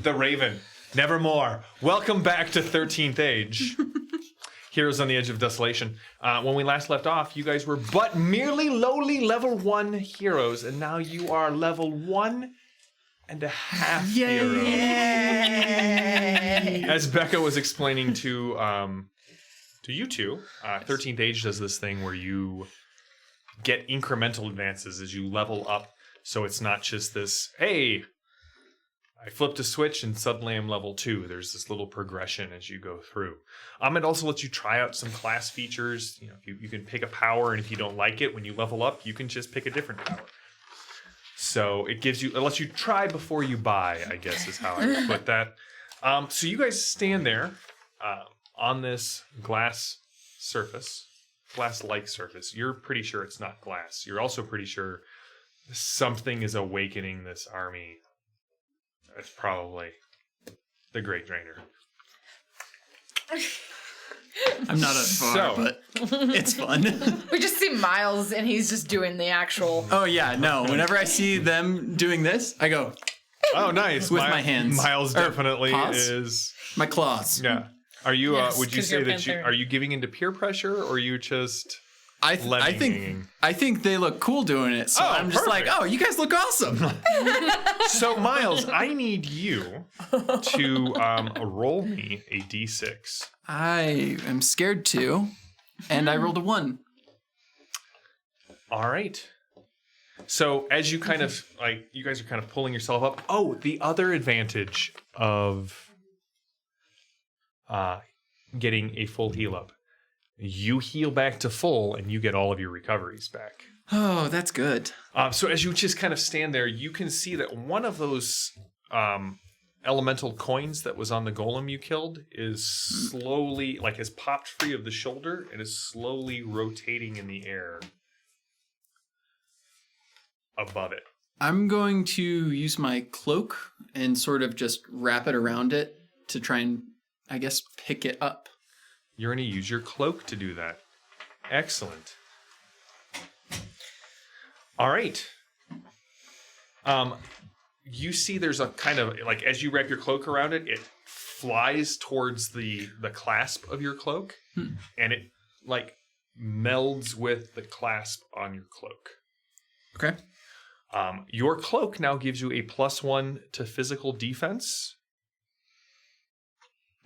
The Raven. Nevermore. Welcome back to 13th Age. Heroes on the Edge of Desolation. When we last left off, you guys were but merely lowly level 1 heroes, and now you are level 1.5 heroes. As Becca was explaining to you two, 13th Age does this thing where you get incremental advances as you level up. So it's not just this, hey, I flipped a switch and suddenly I'm level 2. There's this little progression as you go through. It also lets you try out some class features. You know, you can pick a power, and if you don't like it, when you level up, you can just pick a different power. So it lets you try before you buy, I guess is how I would put that. So you guys stand there on this glass-like surface. You're pretty sure it's not glass. You're also pretty sure something is awakening this army. It's probably the Great Drainer. I'm not as far, but it's fun. We just see Miles, and he's just doing the actual. Oh yeah, no. Whenever I see them doing this, I go Oh, nice. with my hands. Miles Or definitely paws? is. My claws. Yeah. Are you? Yes, Would you 'cause say you're that you Panther. are you giving into peer pressure, or are you just? I Lemming. think they look cool doing it. So Oh, I'm just like, perfect. oh, you guys look awesome. So Miles, I need you to roll me a d6. I am scared too, and I rolled a 1. All right. So as you kind of you guys are kind of pulling yourself up. Oh, the other advantage of getting a full heal up. You heal back to full, and you get all of your recoveries back. Oh, that's good. So as you just kind of stand there, you can see that one of those elemental coins that was on the golem you killed is slowly, has popped free of the shoulder and is slowly rotating in the air above it. I'm going to use my cloak and sort of just wrap it around it to try and, I guess, pick it up. You're going to use your cloak to do that. Excellent. All right. You see there's a kind of, as you wrap your cloak around it, it flies towards the clasp of your cloak, and it, melds with the clasp on your cloak. Okay. Your cloak now gives you a +1 to physical defense.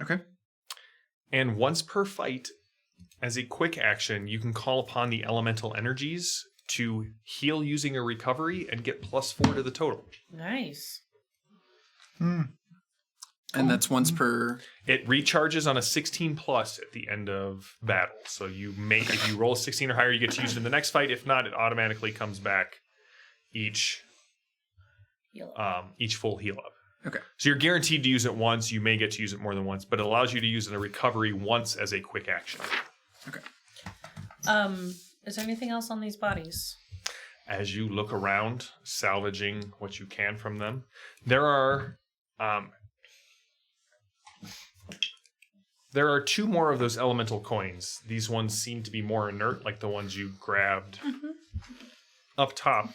Okay. And once per fight, as a quick action, you can call upon the elemental energies to heal using a recovery and get +4 to the total. Nice. And that's once per... It recharges on a 16 plus at the end of battle. So if you roll a 16 or higher, you get to use it in the next fight. If not, it automatically comes back each full heal up. Okay. So you're guaranteed to use it once. You may get to use it more than once, but it allows you to use it in a recovery once as a quick action. Okay. Is there anything else on these bodies? As you look around, salvaging what you can from them, there are 2 more of those elemental coins. These ones seem to be more inert, like the ones you grabbed up top.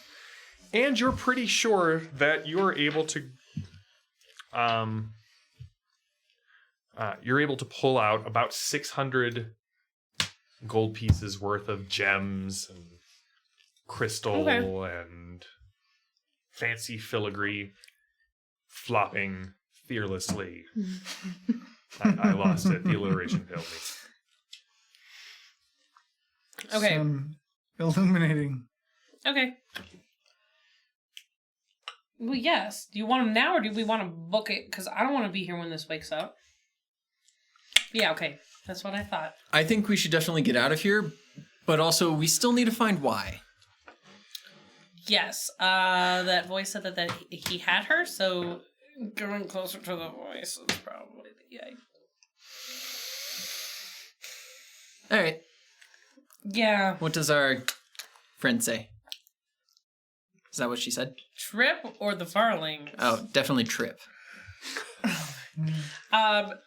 And you're pretty sure that you're able to pull out about 600 gold pieces worth of gems and crystal and fancy filigree flopping fearlessly. I lost it. The alliteration failed me. Okay. Some illuminating. Okay. Well, yes. Do you want them now, or do we want to book it? Because I don't want to be here when this wakes up. Yeah, okay. That's what I thought. I think we should definitely get out of here, but also we still need to find why. Yes. That voice said that he had her, so going closer to the voice is probably the idea. All right. Yeah. What does our friend say? Is that what she said? Trip or the Farling? Oh, definitely Trip.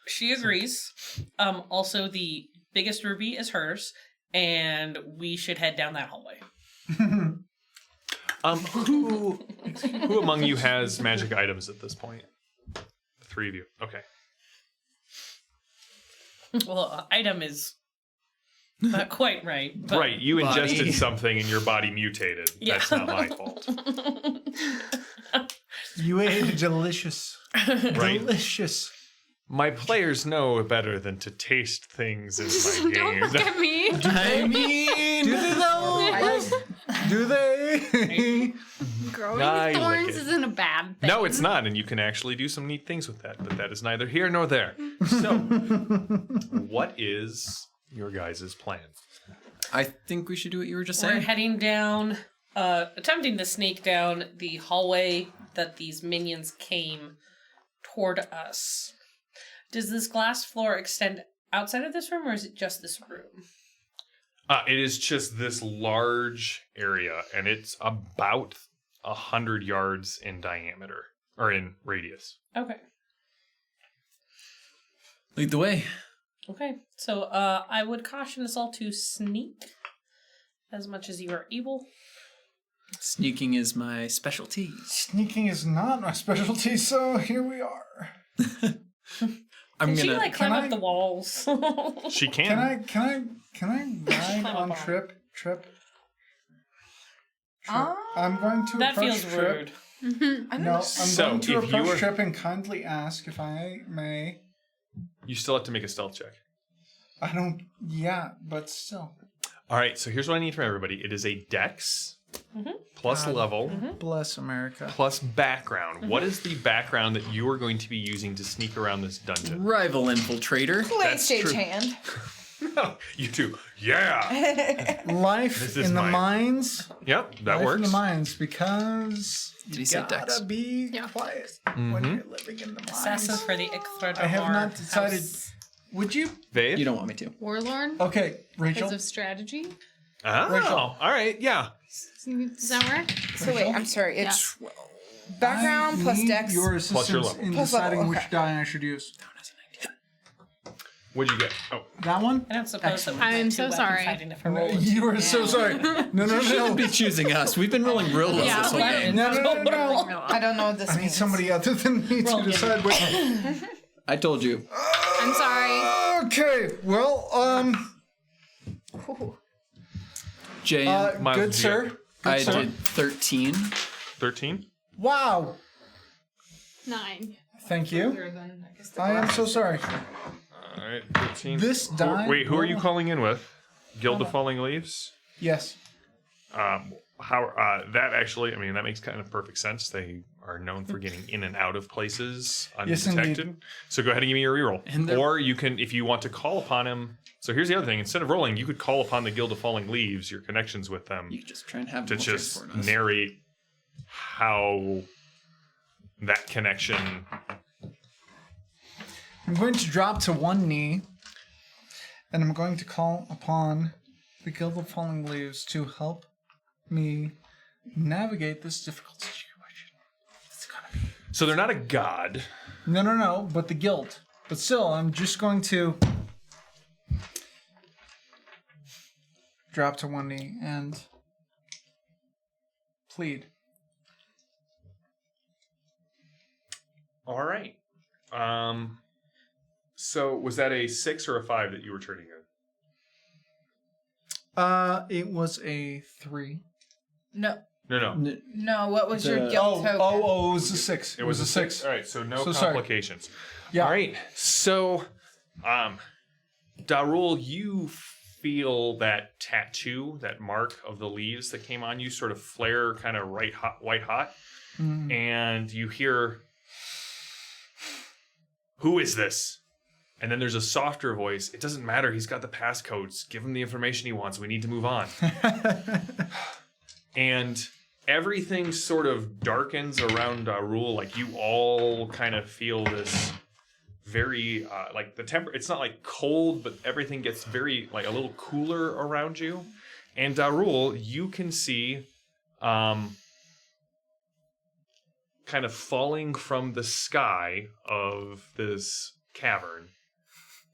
She agrees. Also, the biggest ruby is hers, and we should head down that hallway. Who among you has magic items at this point? three of you. Okay. Well, item is not quite right. But Right, you Body. ingested something and your body mutated. Yeah. That's not my fault. You ate a delicious, Right? delicious. My players know better than to taste things in my Don't games. look at me. I mean, Do they though? Do they? Growing I lick thorns it. isn't a bad thing. No, it's not, and you can actually do some neat things with that, but that is neither here nor there. So, what is your guys' plan? I think we should do what you were just We're saying. heading down, attempting to sneak down the hallway that these minions came toward us. Does this glass floor extend outside of this room, or is it just this room? It is just this large area, and it's about 100 yards in diameter, or in radius. Okay. Lead the way. Okay. So, I would caution us all to sneak as much as you are able. Sneaking is my specialty. Sneaking is not my specialty, so here we are. I'm Can she, gonna. like, climb Can up the walls? She can. Can I ride on Trip? I'm going to That approach feels Trip. rude. No, I'm So, going to if you approach were- Trip and kindly ask if I may. You still have to make a stealth check. I don't. Yeah, but still. All right, so here's what I need from everybody. It is a dex plus level Bless America. plus background. What is the background that you are going to be using to sneak around this dungeon? Rival infiltrator. PlayStation true. hand. You two. Yeah. Life This is in the mine. mines. Yep, that Life in works. the mines, because Did he you say gotta dex? be Yeah. quiet Mm-hmm. when you're living in the mines. Assassin for the Ichthodor I have not decided. house. Would you? Vave? You don't want me to. Warlord Okay, Rachel. because of strategy. Oh, Rachel. all right, yeah. Does that work? So wait, I'm sorry. It's Yeah. background I plus need dex. your Plus your assistance level. in Plus level, deciding which okay. die I should use. What'd you get? Oh, That one? I don't suppose that we're I am too so weapon sorry. fighting if I roll it. You are so sorry. No. Shouldn't be choosing us. We've been rolling real well Yeah, this whole what? game. No. I don't know what this I need means. somebody other than me to Roll decide which. I told you. I'm sorry. Okay, well, JM, Miles, good you sir. got- Good I sir. did 13. 13? Wow. 9. Thank you. I am so sorry. All right, 13. This die. Wait, who are you calling in with? Guild of Falling Leaves? Yes. That actually, I mean, that makes kind of perfect sense. They are known for getting in and out of places Yes, undetected. indeed. So go ahead and give me your reroll. And they're- Or you can, if you want to call upon him. So here's the other thing. Instead of rolling, you could call upon the Guild of Falling Leaves, your connections with them, You can just try and have to them just transport us. narrate how that connection. I'm going to drop to one knee, and I'm going to call upon the Guild of Falling Leaves to help me navigate this difficult situation. It's gonna be. So they're not a god. No, but the guild. But still, I'm just going to drop to one knee and plead. All right. So was that a 6 or a 5 that you were turning in? It was a 3. No, No. no. What was your The- guilt token? it was a 6. It was a 6. All right, so no So sorry. complications. Yeah. All right. So, Darul, you feel that tattoo, that mark of the leaves that came on you sort of flare kind of white hot. And you hear, "Who is this?" And then there's a softer voice. "It doesn't matter. He's got the passcodes. Give him the information he wants. We need to move on." And everything sort of darkens around Darul. Like you all kind of feel this very, like the it's not like cold, but everything gets very, like a little cooler around you. And Darul, you can see kind of falling from the sky of this cavern,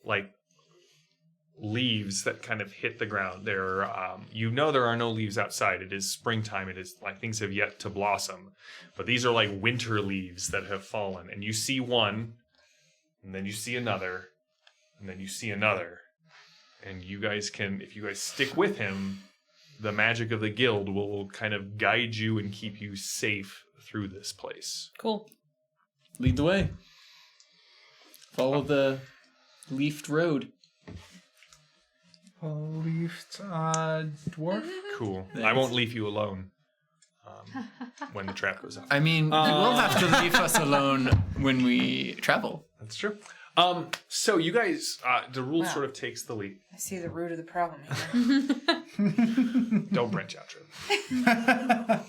like leaves that kind of hit the ground. There, there are no leaves outside. It is springtime. It is like things have yet to blossom, but these are like winter leaves that have fallen. And you see one and then you see another, and then you see another. And you guys can, if you guys stick with him, the magic of the guild will kind of guide you and keep you safe through this place. Cool. Lead the way. Follow the leafed road. Leafed dwarf. Cool. I Thanks. won't leave you alone when the trap goes off. I mean, you will have to leave us alone when we travel. That's true. So you guys, Darul Wow. sort of takes the lead. I see the root of the problem here. Don't branch out, Trevor.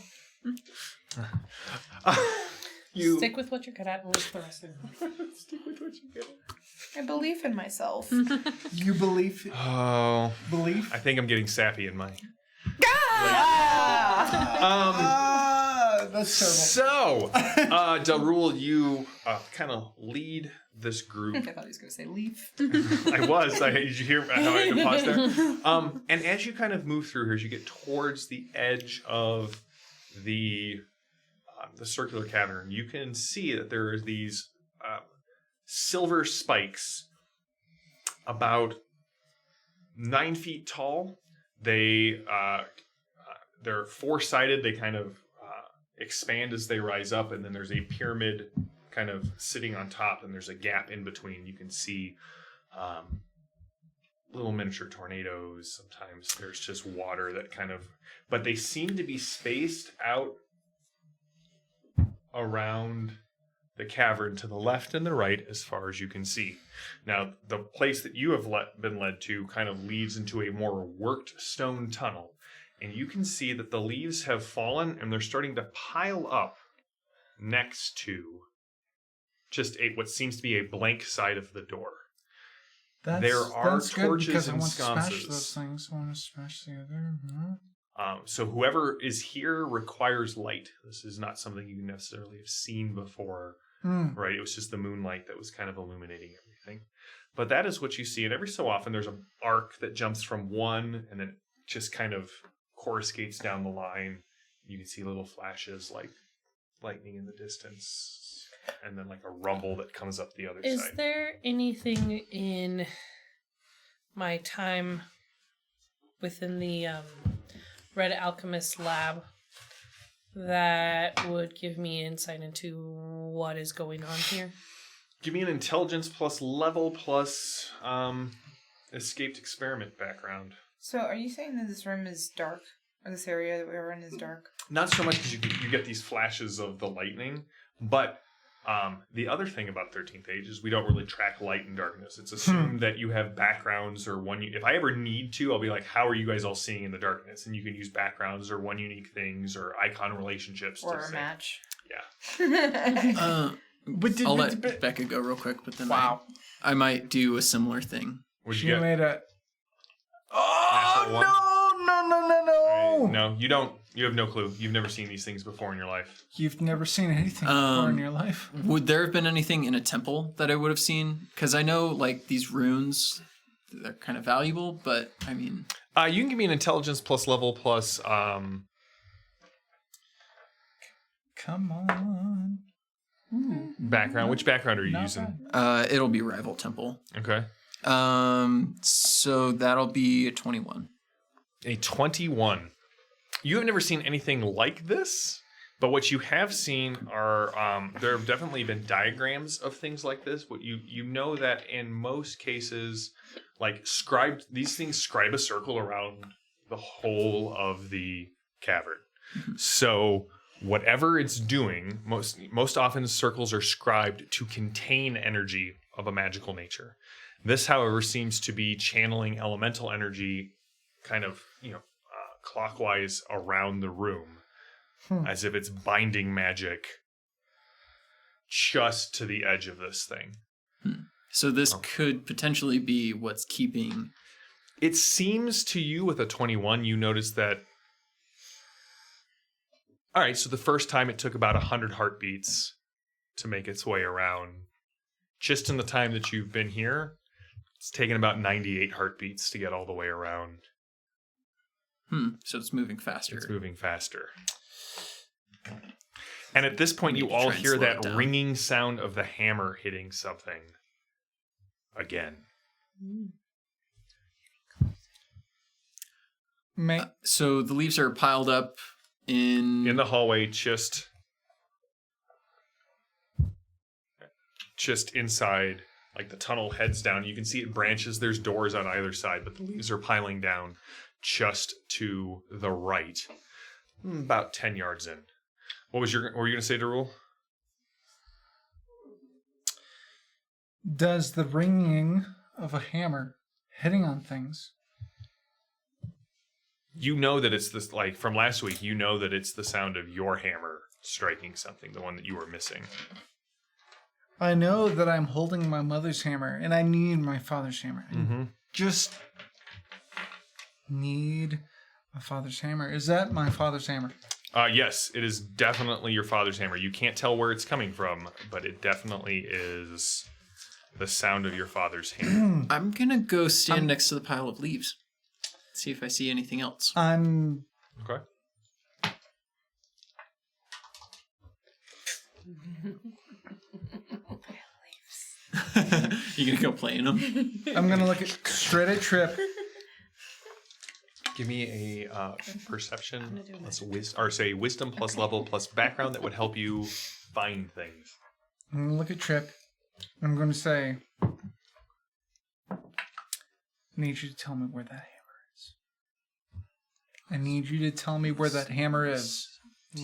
You Stick with what you're good at and leave the rest of it. stick with what you get. I believe in myself. You believe? Oh, Believe? I think I'm getting sappy in my. That's terrible. So, Darul, you kind of lead this group. I thought he was going to say leaf. I was. Did you hear how I had to pause there? And as you kind of move through here, as you get towards the edge of the circular cavern, you can see that there are these silver spikes about 9 feet tall. They're four-sided. They kind of expand as they rise up, and then there's a pyramid kind of sitting on top, and there's a gap in between. You can see little miniature tornadoes. Sometimes there's just water that kind of, but they seem to be spaced out around the cavern to the left and the right as far as you can see. Now, the place that you have been led to kind of leads into a more worked stone tunnel, and you can see that the leaves have fallen and they're starting to pile up next to just what seems to be a blank side of the door. There are that's good torches because and I want to smash sconces. those things. I want to smash the other. So whoever is here requires light. This is not something you necessarily have seen before, right? It was just the moonlight that was kind of illuminating everything. But that is what you see. And every so often there's an arc that jumps from one and then just kind of coruscates down the line. You can see little flashes like lightning in the distance, and then like a rumble that comes up the other Is side. there anything in my time within the Red Alchemist lab that would give me insight into what is going on here? Give me an intelligence plus level plus escaped experiment background. So are you saying that this room is dark? Or this area that we were in is dark? Not so much because you get these flashes of the lightning, but the other thing about 13th Age is we don't really track light and darkness. It's assumed that you have backgrounds or one. If I ever need to, I'll be like, "How are you guys all seeing in the darkness?" And you can use backgrounds or one unique things or icon relationships Or to a say, match? Yeah. I'll let Becca go real quick, but then I might do a similar thing. What'd She you get? made a. Natural one? No! All right. No, you don't. You have no clue. You've never seen these things before in your life. You've never seen anything before in your life. Would there have been anything in a temple that I would have seen? Because I know, like, these runes, they're kind of valuable, but, I mean... You can give me an intelligence plus level plus Come on. background. Which background are you Not using? bad. it'll be Rival Temple. Okay. So that'll be a 21. A 21. You have never seen anything like this, but what you have seen are there have definitely been diagrams of things like this. But you know that in most cases, like these things scribe a circle around the whole of the cavern. So whatever it's doing, most often circles are scribed to contain energy of a magical nature. This, however, seems to be channeling elemental energy kind of, clockwise around the room, as if it's binding magic just to the edge of this thing. So this could potentially be what's keeping... It seems to you with a 21, you notice that... All right, so the first time it took about 100 heartbeats to make its way around. Just in the time that you've been here, it's taken about 98 heartbeats to get all the way around. So it's moving faster. It's moving faster. And at this point, you Maybe all try and hear slow that it down. ringing sound of the hammer hitting something again. So the leaves are piled up In the hallway, just inside, like the tunnel heads down. You can see it branches. There's doors on either side, but the leaves are piling down just to the right, about 10 yards in. What were you going to say, Darul? Does the ringing of a hammer hitting on things? You know that it's this, like from last week, you know that it's the sound of your hammer striking something, the one that you were missing. I know that I'm holding my mother's hammer, and I need my father's hammer. I just need my father's hammer. Is that my father's hammer? Yes, it is definitely your father's hammer. You can't tell where it's coming from, but it definitely is the sound of your father's hammer. I'm gonna go stand next to the pile of leaves. See if I see anything else. I'm... Okay. You gonna go play in them? I'm gonna look straight at Trip. Give me a perception plus wisdom plus level plus background that would help you find things. I'm gonna look at Trip. I'm gonna say, I need you to tell me where that hammer is. I need you to tell me where that hammer is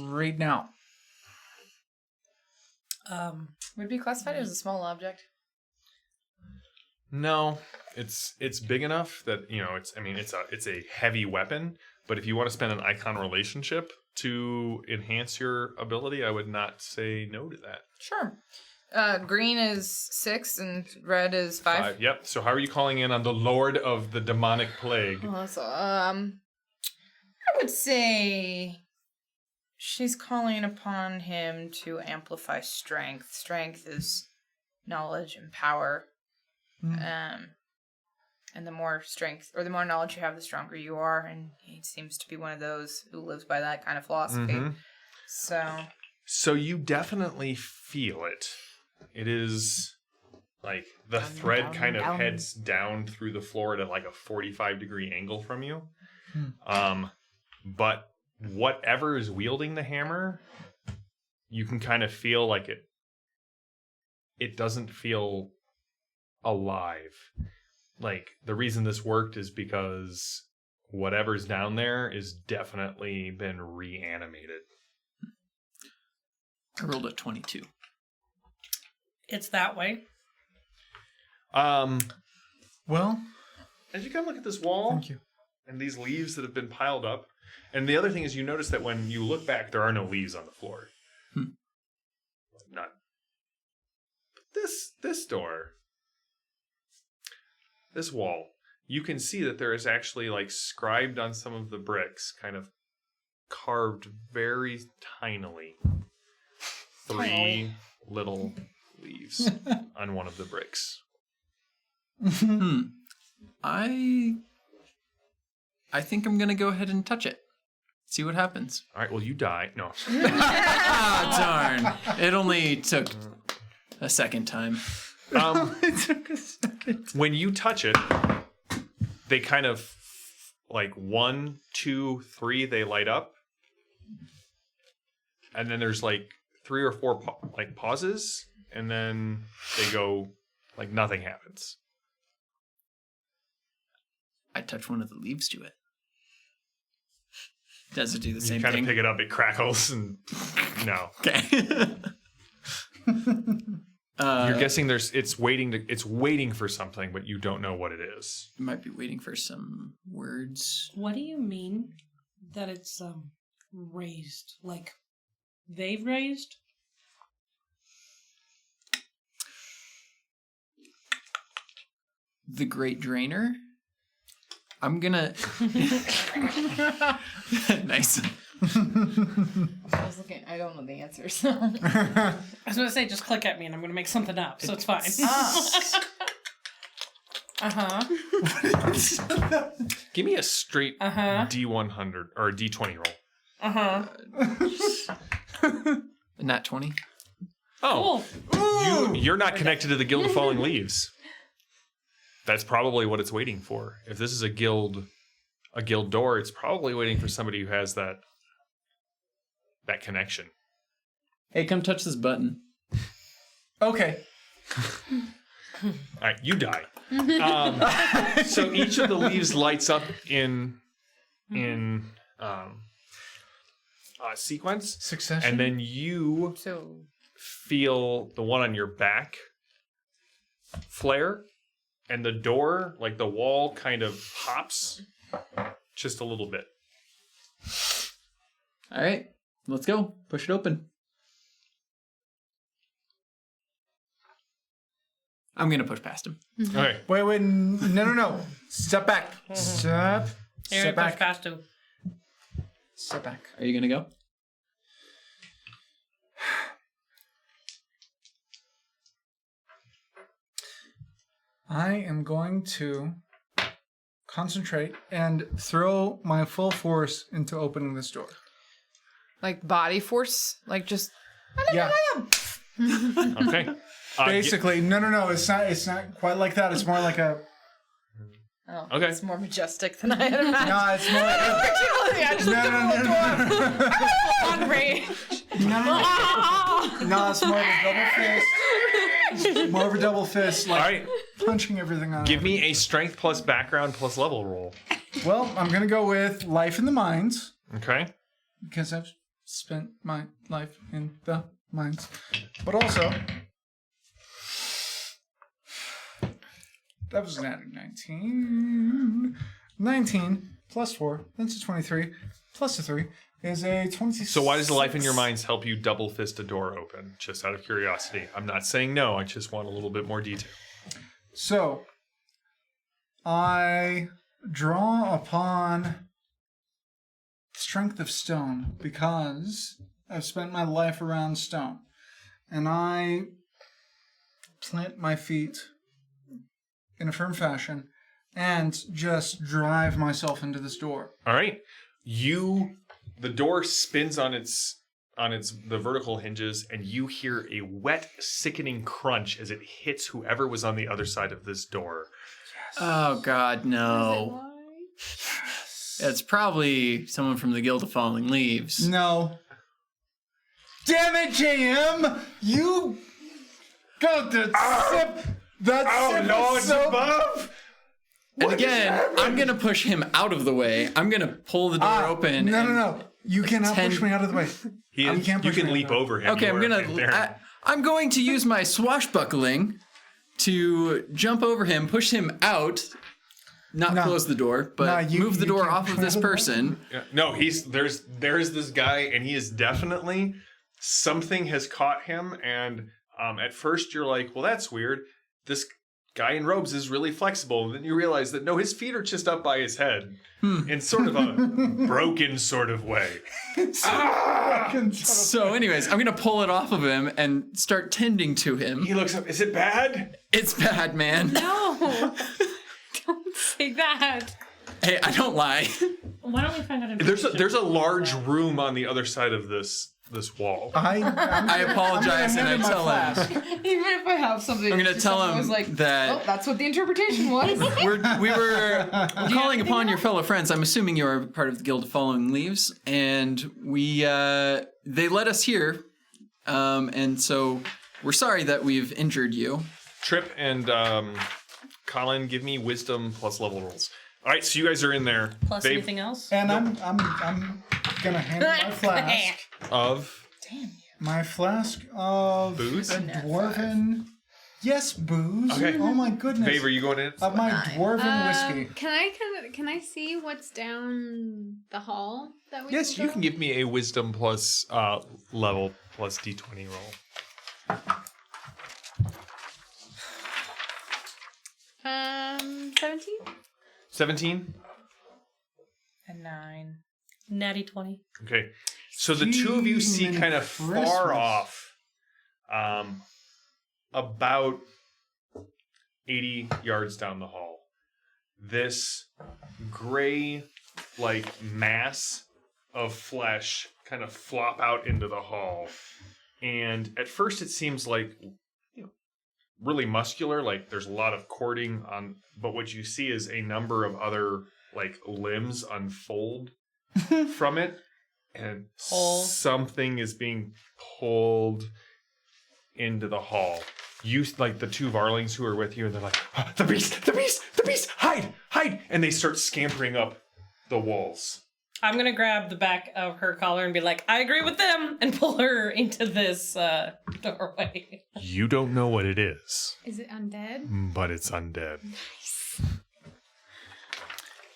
right now. Would it be classified as a small object? No, it's big enough that it's a heavy weapon. But if you want to spend an icon relationship to enhance your ability, I would not say no to that. Sure. Green is 6 and red is 5. Yep. So how are you calling in on the Lord of the Demonic Plague? I would say she's calling upon him to amplify strength. Strength is knowledge and power. And the more strength or the more knowledge you have, the stronger you are. And he seems to be one of those who lives by that kind of philosophy. So you definitely feel it. It is like the thread kind of heads down through the floor at like a 45-degree angle from you. But whatever is wielding the hammer, you can kind of feel like it doesn't feel alive. Like the reason this worked is because whatever's down there is definitely been reanimated. I rolled a 22. It's that way. Well, as you come look at this wall, thank you. And these leaves that have been piled up, and the other thing is you notice that when you look back, there are no leaves on the floor. None. But this door, this wall, you can see that there is actually like scribed on some of the bricks, kind of carved very tinily, 3 little leaves on one of the bricks. I think I'm gonna go ahead and touch it. See what happens. All right, well, you die. No. Darn. It only took a second time. It took a second. When you touch it, they kind of like 1, 2, 3, they light up. And then there's like 3 or 4 pauses, and then they go like nothing happens. I touch one of the leaves to it. Does it do the You same kind thing? of pick it up, it crackles, and no. Okay. You're guessing it's waiting for something, but you don't know what it is. You might be waiting for some words. What do you mean that it's raised? Like they've raised? The Great Drainer. I'm gonna... Nice. I was looking. I don't know the answer, so. I was going to say, just click at me and I'm going to make something up, so it's fine. Give me a straight D100 or a D20 roll. Nat 20. Oh, Cool. you're not connected to the Guild of Falling Leaves. That's probably what it's waiting for. If this is a guild door, it's probably waiting for somebody who has that connection. Hey, come touch this button. Okay. All right, you die. So each of the leaves lights up in sequence, Succession. and then you So feel the one on your back flare, and the door, like the wall, kind of pops just a little bit. All right, let's go. Push it open. I'm gonna push past him. Okay. Wait, no. Step back. Step Here, push back. past him. Step back. Are you gonna go? I am going to concentrate and throw my full force into opening this door. like body force, like just Yeah. Okay. Basically, no. It's not quite like that. It's more like a. oh, Okay. it's more majestic than I had imagined. No, it's more like a. Originally, I just looked at the little dwarf. On rage. No, it's more of a double fist. More of a double fist, All like right. punching everything on. Give me a strength plus background plus level roll. Well, I'm gonna go with life in the mines Okay. because I've spent my life in the mines, but also that was an added 19. 19 plus 4, that's a 23. Plus a 3 is a 26. So why does the life in your minds help you double fist a door open? Just out of curiosity. I'm not saying no. I just want a little bit more detail. So, I draw upon strength of stone because I've spent my life around stone. And I plant my feet in a firm fashion and just drive myself into this door. All right. The door spins on the vertical hinges, and you hear a wet, sickening crunch as it hits whoever was on the other side of this door. Oh God, no! It's probably someone from the Guild of Falling Leaves. No. Damn it, JM! You got the sip. That sip is so above! And again, I'm gonna push him out of the way. I'm gonna pull the door open. No. You cannot Ten- push me out of the way. You can't push can me leap out. over him. Okay, You I'm are gonna. right there. I'm going to use my swashbuckling to jump over him, push him out, not No. close the door, but No, move the you door can't off of push this me out of the way. person. Yeah. No, there's this guy, and he is definitely something has caught him. And at first you're like, well, that's weird. This guy in robes is really flexible. And then you realize that no, his feet are just up by his head in sort of a broken sort of way. So, anyways, I'm gonna pull it off of him and start tending to him. He looks up. Is it bad? It's bad, man. No. Don't say that. Hey, I don't lie. Why don't we find out? There's a large room on the other side of this wall. I apologize, and I tell him. Even if I have something, I'm gonna just tell something him was like, that- oh, that's what the interpretation was. We were calling upon your fellow friends. I'm assuming you are part of the Guild of Falling Leaves, and they led us here, and so we're sorry that we've injured you. Trip and Colin, give me wisdom plus level rolls. All right, so you guys are in there. Plus anything else? And I'm gonna hand my flask. Of My flask of Booze? a dwarven. Yes, booze. Okay. Oh my goodness. Babe, are you going in? Of my dwarven whiskey. Can I see what's down the hall that we Yes, can you go? can give me a wisdom plus level plus d20 roll. 17? 17? A 9. Natty 20. Okay. So the two of you see Demon kind of Christmas. far off, about 80 yards down the hall, this gray, like, mass of flesh kind of flop out into the hall. And at first it seems like, really muscular. Like there's a lot of cording on, but what you see is a number of other like limbs unfold from it, and something is being pulled into the hall. You like the two Varlings who are with you, and they're like, "Ah, the beast, the beast, the beast, hide, hide!" And they start scampering up the walls. I'm gonna grab the back of her collar and be like, I agree with them, and pull her into this doorway. You don't know what it is, Is it undead? but it's undead.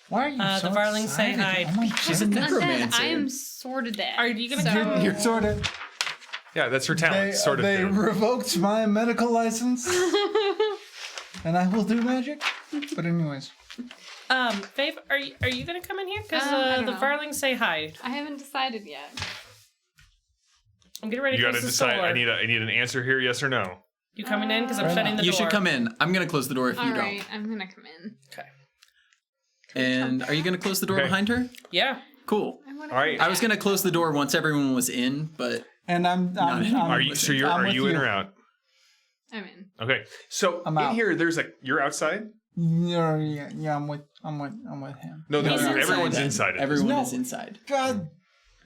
Why are you so the Varlings say excited? hi. Oh my She's a goodness. necromancer. Undead. I am sort of dead. Are you gonna You're sort of. Yeah, that's her talent. Sort of. They dead. revoked my medical license, and I will do magic. But anyways, Faith, are you gonna come in here? Because I don't the know. Varlings say hi. I haven't decided yet. I'm getting ready You to gotta close the decide. door. I need an answer here. Yes or no? You coming in? Because I'm shutting the You door. should come in. I'm gonna close the door if All you right, don't. I'm gonna come in. Okay. And are you gonna close the door Okay. behind her? Yeah. Cool. I wanna All right. I was gonna close the door once everyone was in, but and I'm Are you? So you're? I'm Are with you in you. or out? I'm in. Okay. So I'm in out. here, there's you're outside. Yeah, I'm with him. No, He's everyone's then. inside. Everyone No. is inside. God.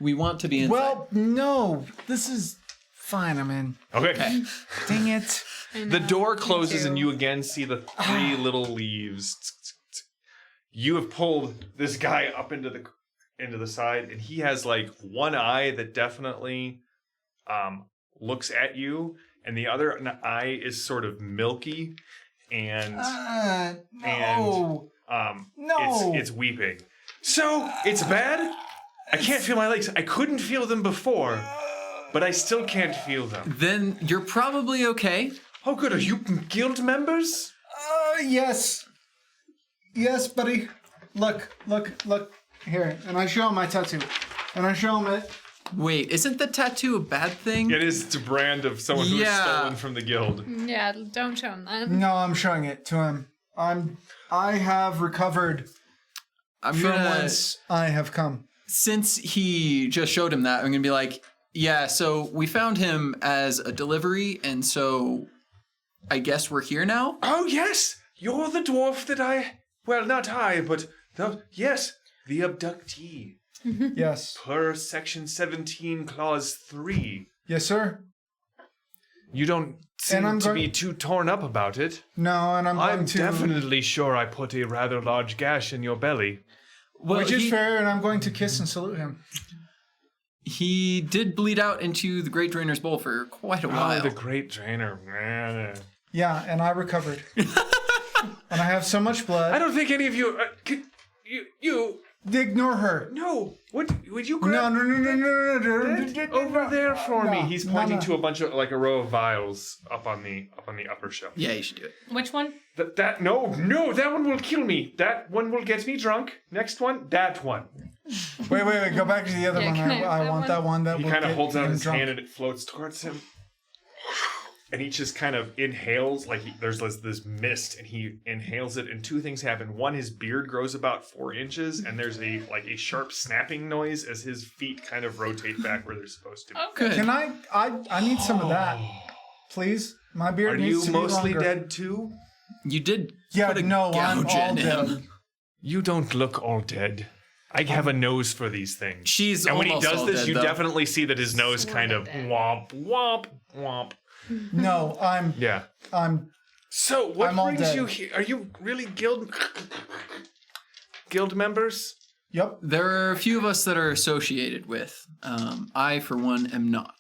We want to be inside. Well, no. This is fine. I'm in. Okay. Dang it. I The know, door me closes too. and you again see the three little leaves. You have pulled this guy up into the side, and he has like one eye that definitely looks at you, and the other eye is sort of milky, and No. No. it's weeping. So it's bad. I can't feel my legs. I couldn't feel them before, but I still can't feel them. Then you're probably okay. Oh, good. Are you guild members? Yes. Yes, buddy. Look. Here. And I show him my tattoo. And I show him it. Wait, isn't the tattoo a bad thing? It is. It's a brand of someone who was Yeah. stolen from the guild. Yeah, don't show him that. No, I'm showing it to him. I have recovered I'm from gonna, whence I have come. since he just showed him that, I'm gonna be like, yeah, so we found him as a delivery, and so I guess we're here now? Oh, yes! You're the dwarf that well, not I, but yes, the abductee. Yes. Per section 17, clause 3. Yes, sir. You don't seem I'm to going- be too torn up about it. No, and I'm going I'm to... definitely sure I put a rather large gash in your belly. Well, Which is fair, and I'm going to kiss and salute him. he did bleed out into the Great Drainer's Bowl for quite a while. Oh, the great trainer, man. Yeah, and I recovered. And I have so much blood. I don't think any of you... you... Ignore her. No. Would you No, grab... no. Over there for me. No, He's no, pointing no. to a bunch of like a row of vials up on the upper shelf. Yeah, you should do it. Which one? No, that one will kill me. That one will get me drunk. Next one, that one. Wait. Go back to the other Yeah, one. can I I have that want one? that one that He will kind of get holds out him his drunk. hand and it floats towards him. And he just kind of inhales, like there's this mist, and he inhales it, and two things happen. One, his beard grows about 4 inches, and there's a sharp snapping noise as his feet kind of rotate back where they're supposed to be. Good. Can I need some of that, please? My beard Are needs you to be mostly longer. dead too? You did Yeah, put a no, I'm gouge all in him. dead. You don't look all dead. I have a nose for these things. She's And when he almost does all this, dead, you though. definitely see that his nose kind of dead. womp, womp, womp. No, Yeah. I'm So, what I'm all brings dead. you here? Are you really guild members? Yep. There are a few of us that are associated with. I, for one, am not.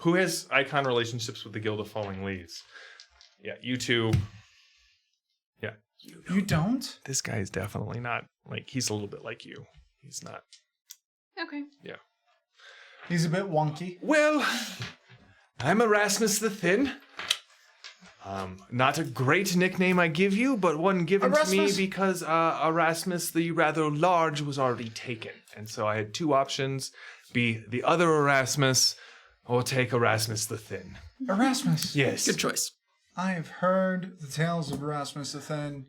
Who has icon relationships with the Guild of Falling Leaves? Yeah, you two. Yeah. You don't? This guy is definitely not, he's a little bit like you. He's not. Okay. Yeah. He's a bit wonky. Well, I'm Erasmus the Thin. Not a great nickname I give you, but one given to me Erasmus? because Erasmus the rather large was already taken. And so I had two options, be the other Erasmus or take Erasmus the Thin. Erasmus. Yes. Good choice. I have heard the tales of Erasmus the Thin.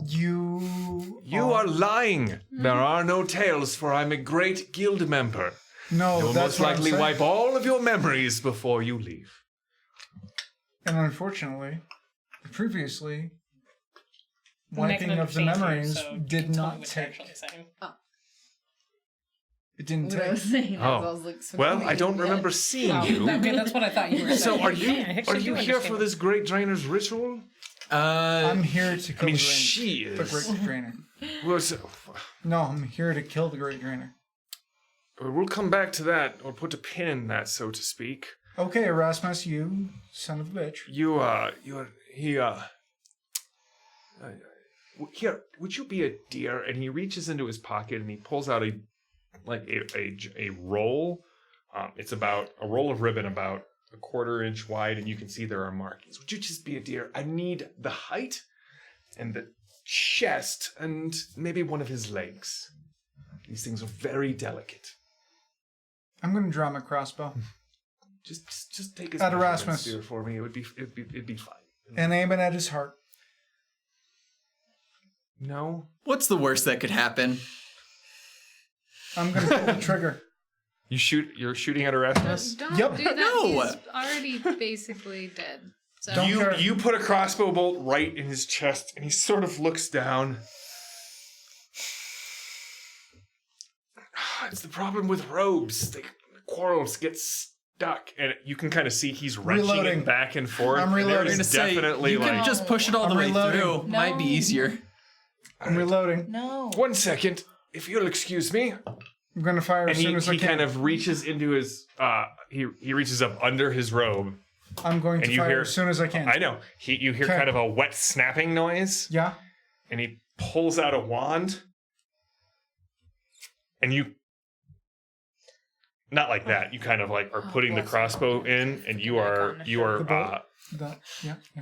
You You are lying. There are no tales, for I'm a great guild member. No, I will that's most what I'm likely saying. wipe all of your memories before you leave. And unfortunately, previously, I'm not wiping gonna of the change you, memories so you did can tell me not what you're take. actually saying. It didn't What I was take. saying. Oh. I was like, so Well, I confused. don't remember seeing you. Okay, that's what I thought you were saying. So are Yeah, I you actually do here for understand. this great drainer's ritual? I'm here to kill I mean, the she the is. Great Drainer. Well, so- No, I'm here to kill the Great Drainer. we'll come back to that, or put a pin in that, so to speak. Okay, Erasmus, you son of a bitch. Here, would you be a dear? And he reaches into his pocket and he pulls out a roll. It's about a roll of ribbon about a 1/4 inch wide, and you can see there are markings. Would you just be a dear? I need the height and the chest and maybe one of his legs. These things are very delicate. I'm gonna draw my crossbow Just take his At measurements Erasmus. here for me. It'd be fine. and aim it at his heart. No. What's the worst that could happen? I'm gonna pull the trigger. You're shooting at Erasmus? Don't Yep. do that. No. He's already basically dead. So Don't care. You put a crossbow bolt right in his chest, and he sort of looks down. It's the problem with robes. The quarrels get stuck, and you can kind of see he's wrenching Reloading. it back and forth. I'm and reloading. I'm There's gonna say, definitely you like can just push it all the I'm way reloading. through. Might be No. easier. I'm reloading. No. 1 second, if you'll excuse me. I'm gonna fire And as soon as I he can. kind of reaches into his he reaches up under his robe. I'm going and to you fire hear- as soon as I can. I know. You hear Okay. kind of a wet snapping noise. Yeah. And he pulls out a wand, and you not like that. You kind of like are putting the bless crossbow in, and you are The bolt? uh,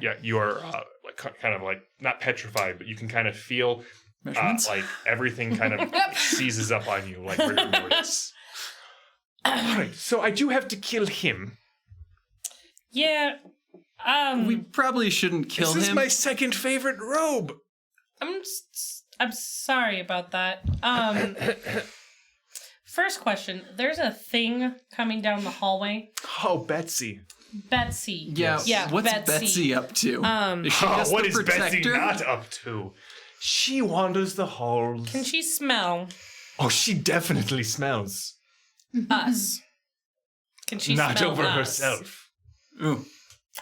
Yeah. you are like kind of like not petrified, but you can kind of feel Measurements? like everything kind of seizes up on you, like rigor mortis. All right, so I do have to kill him. Yeah. We probably shouldn't kill This is him. my second favorite robe. I'm sorry about that. First question. There's a thing coming down the hallway. Oh, Betsy. Betsy. yeah, Yeah, what's Betsy. Betsy up to? Is she Oh, just what the is Betsy protector? not up to? She wanders the halls. Can she smell Oh, she definitely smells. us? Can she Not smell over us? herself. Ooh.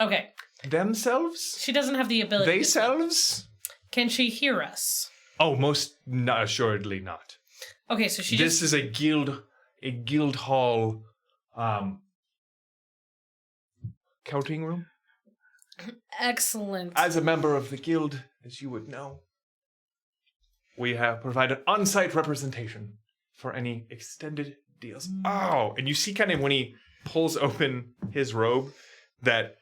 Okay. Themselves? She doesn't have the ability. They to smell. selves? Can she hear us? Oh, most not, assuredly not. Okay, so she This just is a guild hall counting room. excellent. As a member of the guild, as you would know, we have provided on-site representation for any extended deals. Oh, and you see kind of when he pulls open his robe, that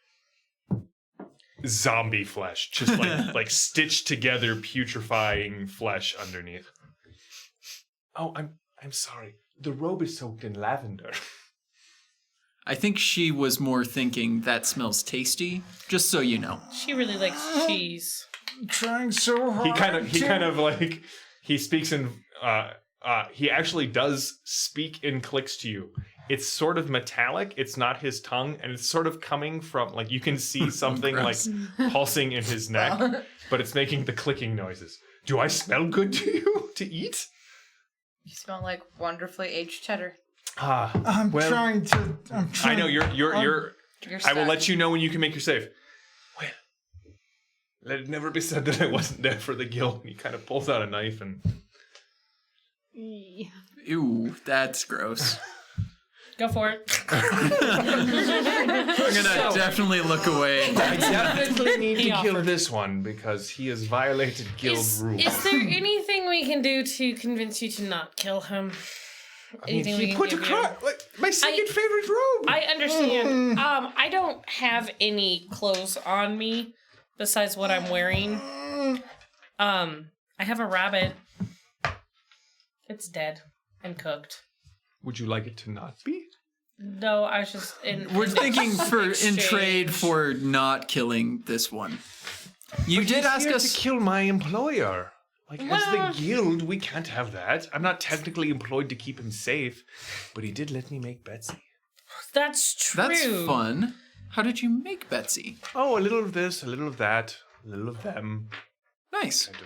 zombie flesh, just like stitched together, putrefying flesh underneath. Oh, I'm sorry. The robe is soaked in lavender. I think she was more thinking that smells tasty, just so you know. She really likes cheese. I'm trying so hard. He speaks in he actually does speak in clicks to you. It's sort of metallic, it's not his tongue, and it's sort of coming from like you can see something like pulsing in his neck, but it's making the clicking noises. Do I smell good to you to eat? You smell like wonderfully aged cheddar. I'm well, trying to. I'm I trying. know you're You're I will stuck. let you know when you can make your save. Well, let it never be said that I wasn't there for the guild. He kind of pulls out a knife and Ew, that's gross. Go for it. I'm gonna definitely look away. I definitely need He to kill offered. this one because he has violated guild rules. Is there anything we can do to convince you to not kill him? I mean, Anything we he can put give you? like my second favorite robe. I understand. I don't have any clothes on me besides what I'm wearing. I have a rabbit. It's dead and cooked. Would you like it to not be? No, I was just in. We're in thinking for in exchange. trade for not killing this one. You did He's ask here us. to kill my employer. Like as Well- the guild, we can't have that. I'm not technically employed to keep him safe, but he did let me make Betsy. That's true. That's fun. How did you make Betsy? Oh, a little of this, a little of that, a little of them. Nice. Kind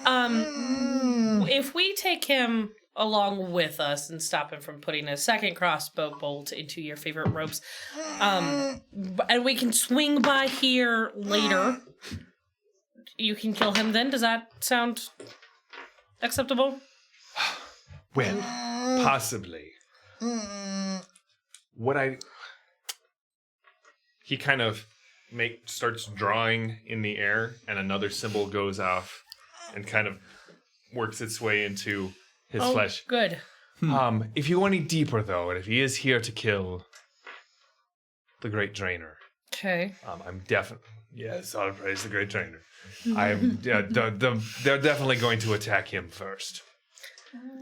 of. If we take him along with us and stop him from putting a second crossbow bolt into your favorite ropes, and we can swing by here later, you can kill him then. Does that sound acceptable? Well, possibly. He kind of starts drawing in the air, and another symbol goes off and kind of works its way into his flesh. Good. If you go any deeper, though, and if he is here to kill the Great Drainer, Okay. I'm definitely... Yes, I'll praise the Great Drainer. They're definitely going to attack him first.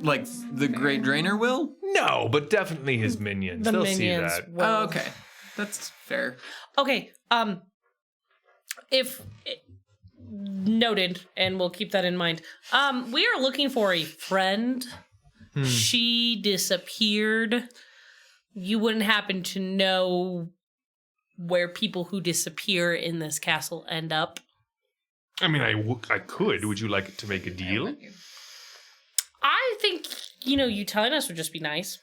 Like the Great Drainer will? No, but definitely his minions. The They'll minions see that. will- Oh, okay. That's fair. Okay. If noted, and we'll keep that in mind. We are looking for a friend. She disappeared. You wouldn't happen to know where people who disappear in this castle end up? I mean, I could. Would you like to make a deal? I think, you telling us would just be nice.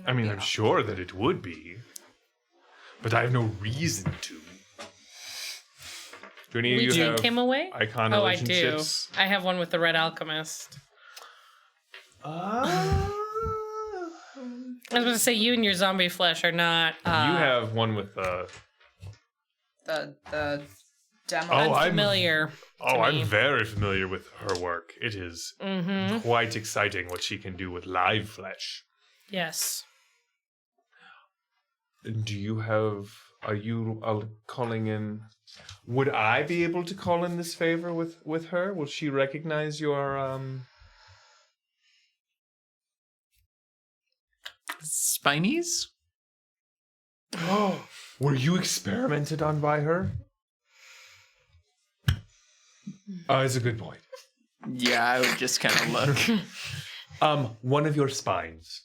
I mean, I'm sure that it would be. But I have no reason to. Do any of We you take have him away? icon Oh, I do. relationships? I have one with the Red Alchemist. I was going to say, you and your zombie flesh are not... You have one with The demo. unfamiliar. I'm very familiar with her work. It is quite exciting what she can do with live flesh. Yes. Do you have... Are you calling in... Would I be able to call in this favor with her? Will she recognize your... Spinies? Oh, were you experimented on by her? It's a good point. Yeah, I would just kind of look. One of your spines.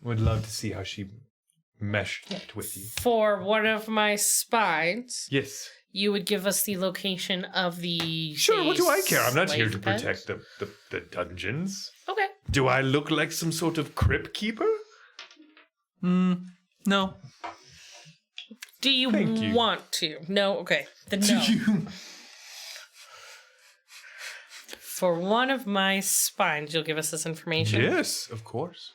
Would love to see how she meshed that with you. For one of my spines, Yes. you would give us the location of the... Sure, what do I care? I'm not here to slave pen? protect the dungeons. Okay. Do I look like some sort of crypt keeper? No. Do you Thank you. want to? No? Okay. Then no. For one of my spines, you'll give us this information? Yes, of course.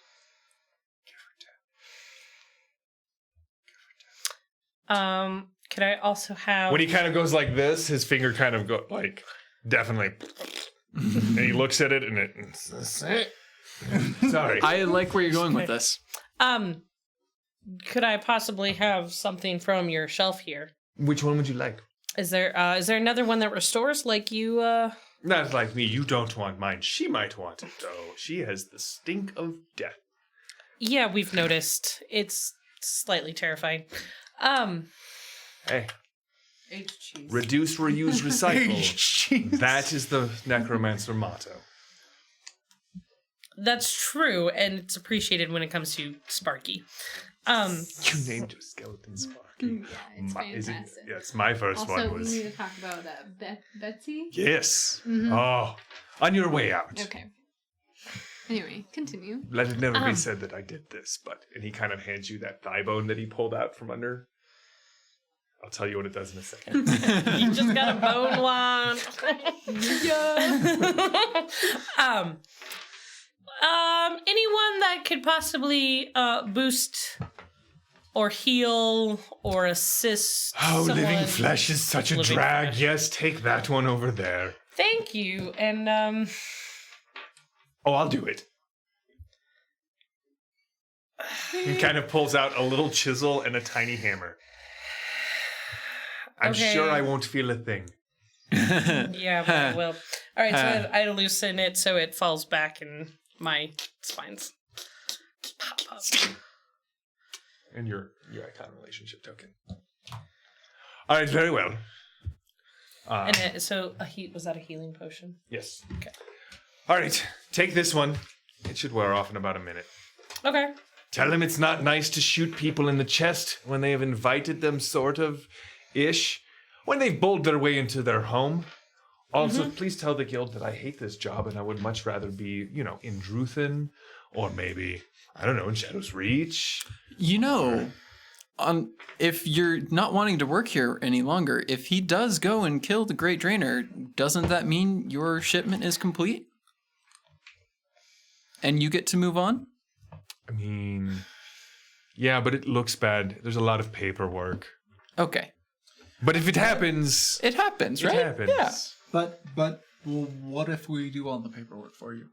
Could I also have... When he kind of goes like this, his finger kind of go like, definitely. And he looks at it and it... Sorry. I like where you're going with this. Could I possibly have something from your shelf here? Which one would you like? Is there another one that restores like you, Not like me. You don't want mine. She might want it, though. She has the stink of death. Yeah, we've noticed. It's slightly terrifying. Hey, H-cheese. reduce, reuse, recycle. That is the necromancer motto. That's true, and it's appreciated when it comes to Sparky. You named your skeleton Sparky. Yeah, it's fantastic. Yes, my first Also, one we was... need to talk about Betsy. Yes. Mhm. Oh, on your way out. Okay. Anyway, continue. Let it never be said that I did this, but... And he kind of hands you that thigh bone that he pulled out from under. I'll tell you what it does in a second. You just got a bone wand. Anyone that could possibly boost or heal or assist. Oh, living someone. flesh is such a Living drag. flesh. Yes, take that one over there. Thank you, and Oh, I'll do it. He kind of pulls out a little chisel and a tiny hammer. I'm Okay. sure I won't feel a thing. yeah, but I will. All right, so I loosen it so it falls back in my spines. Pop up. And your icon relationship token. All right, very well. And so was that a healing potion? Yes. Okay. All right, take this one. It should wear off in about a minute. Okay. Tell him it's not nice to shoot people in the chest when they have invited them, sort of, ish. When they've bowled their way into their home. Also, please tell the guild that I hate this job and I would much rather be, in Druthan, or maybe, I don't know, in Shadow's Reach. If you're not wanting to work here any longer, if he does go and kill the Great Drainer, doesn't that mean your shipment is complete? And you get to move on? I mean, yeah, but it looks bad. There's a lot of paperwork. Okay. But if it happens... It happens, right? It happens. Yeah. But well, what if we do all the paperwork for you?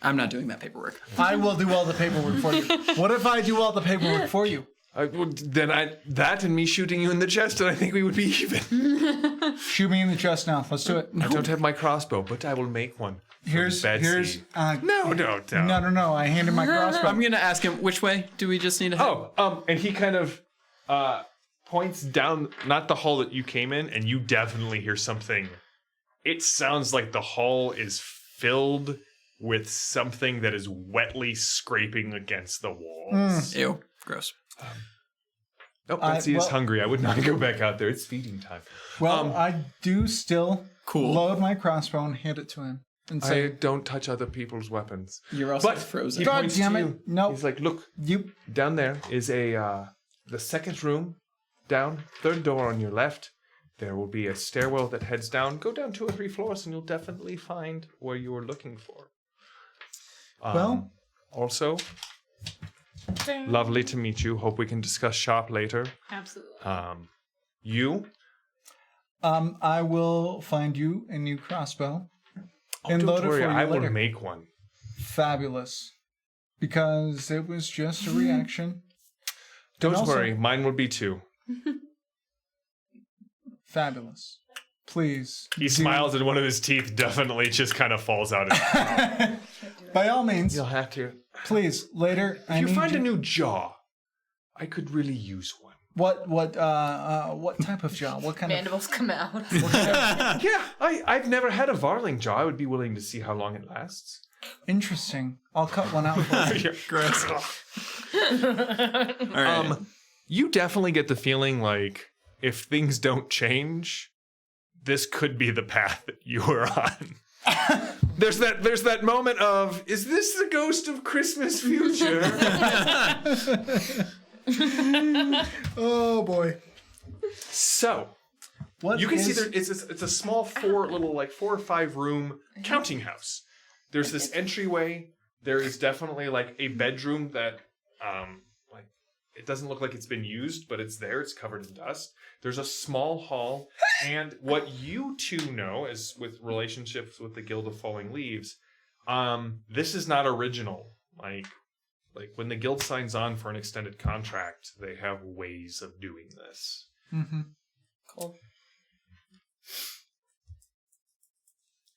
I'm not doing that paperwork. I will do all the paperwork for you. What if I do all the paperwork for you? That and me shooting you in the chest, and I think we would be even. Shoot me in the chest now. Let's do it. I don't have my crossbow, but I will make one. Here's No, don't. No. I handed my crossbow. I'm going to ask him, which way do we just need to head? And he kind of points down, not the hall that you came in, and you definitely hear something. It sounds like the hall is filled with something that is wetly scraping against the walls. Ew. Gross. Betsy is hungry. I would not go back out there. It's feeding time. Well, I do still load my crossbow and hand it to him and say, I don't touch other people's weapons. You're also But frozen. he God points damn to it. you. No. He's like, look, you. down there is the second room down, third door on your left. There will be a stairwell that heads down. Go down 2 or 3 floors and you'll definitely find where you were looking for. Well. Also, lovely to meet you. Hope we can discuss shop later. Absolutely. You? I will find you a new crossbow. And Don't load it worry, for you I will later. make one. Fabulous. Because it was just a reaction. Don't also- worry, mine will be 2. Fabulous. Please. He smiles and one of his teeth definitely just kind of falls out. By all means, You'll have to. please, later, If you find a new jaw, I could really use one. What type of jaw? What kind Mandibles come out. Yeah, I've never had a Varling jaw. I would be willing to see how long it lasts. Interesting. I'll cut one out for you. Gross. All right. You definitely get the feeling like if things don't change, this could be the path that you are on. There's that moment of, is this the ghost of Christmas future? Oh boy. So What you can see is- there it's a small 4 or 5 room counting house. There's this entryway. There is definitely like a bedroom that like it doesn't look like it's been used, but it's there. It's covered in dust. There's a small hall, and what you two know is with relationships with the Guild of Falling Leaves, this is not original. Like when the guild signs on for an extended contract, they have ways of doing this. Mm-hmm. Cool.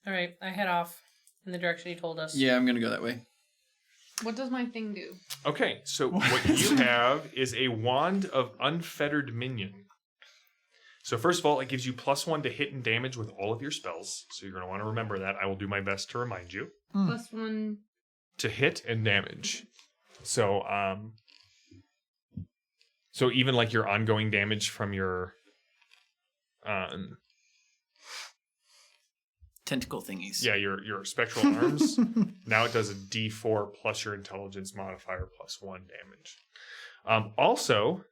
All right, I head off in the direction you told us. Yeah, I'm going to go that way. What does my thing do? Okay, so what you have is a wand of unfettered minion. So first of all, it gives you +1 to hit and damage with all of your spells. So you're going to want to remember that. I will do my best to remind you. +1. To hit and damage. So so even like your ongoing damage from your Tentacle thingies. yeah, your spectral arms. Now it does a D4 plus your intelligence modifier +1 damage. Also,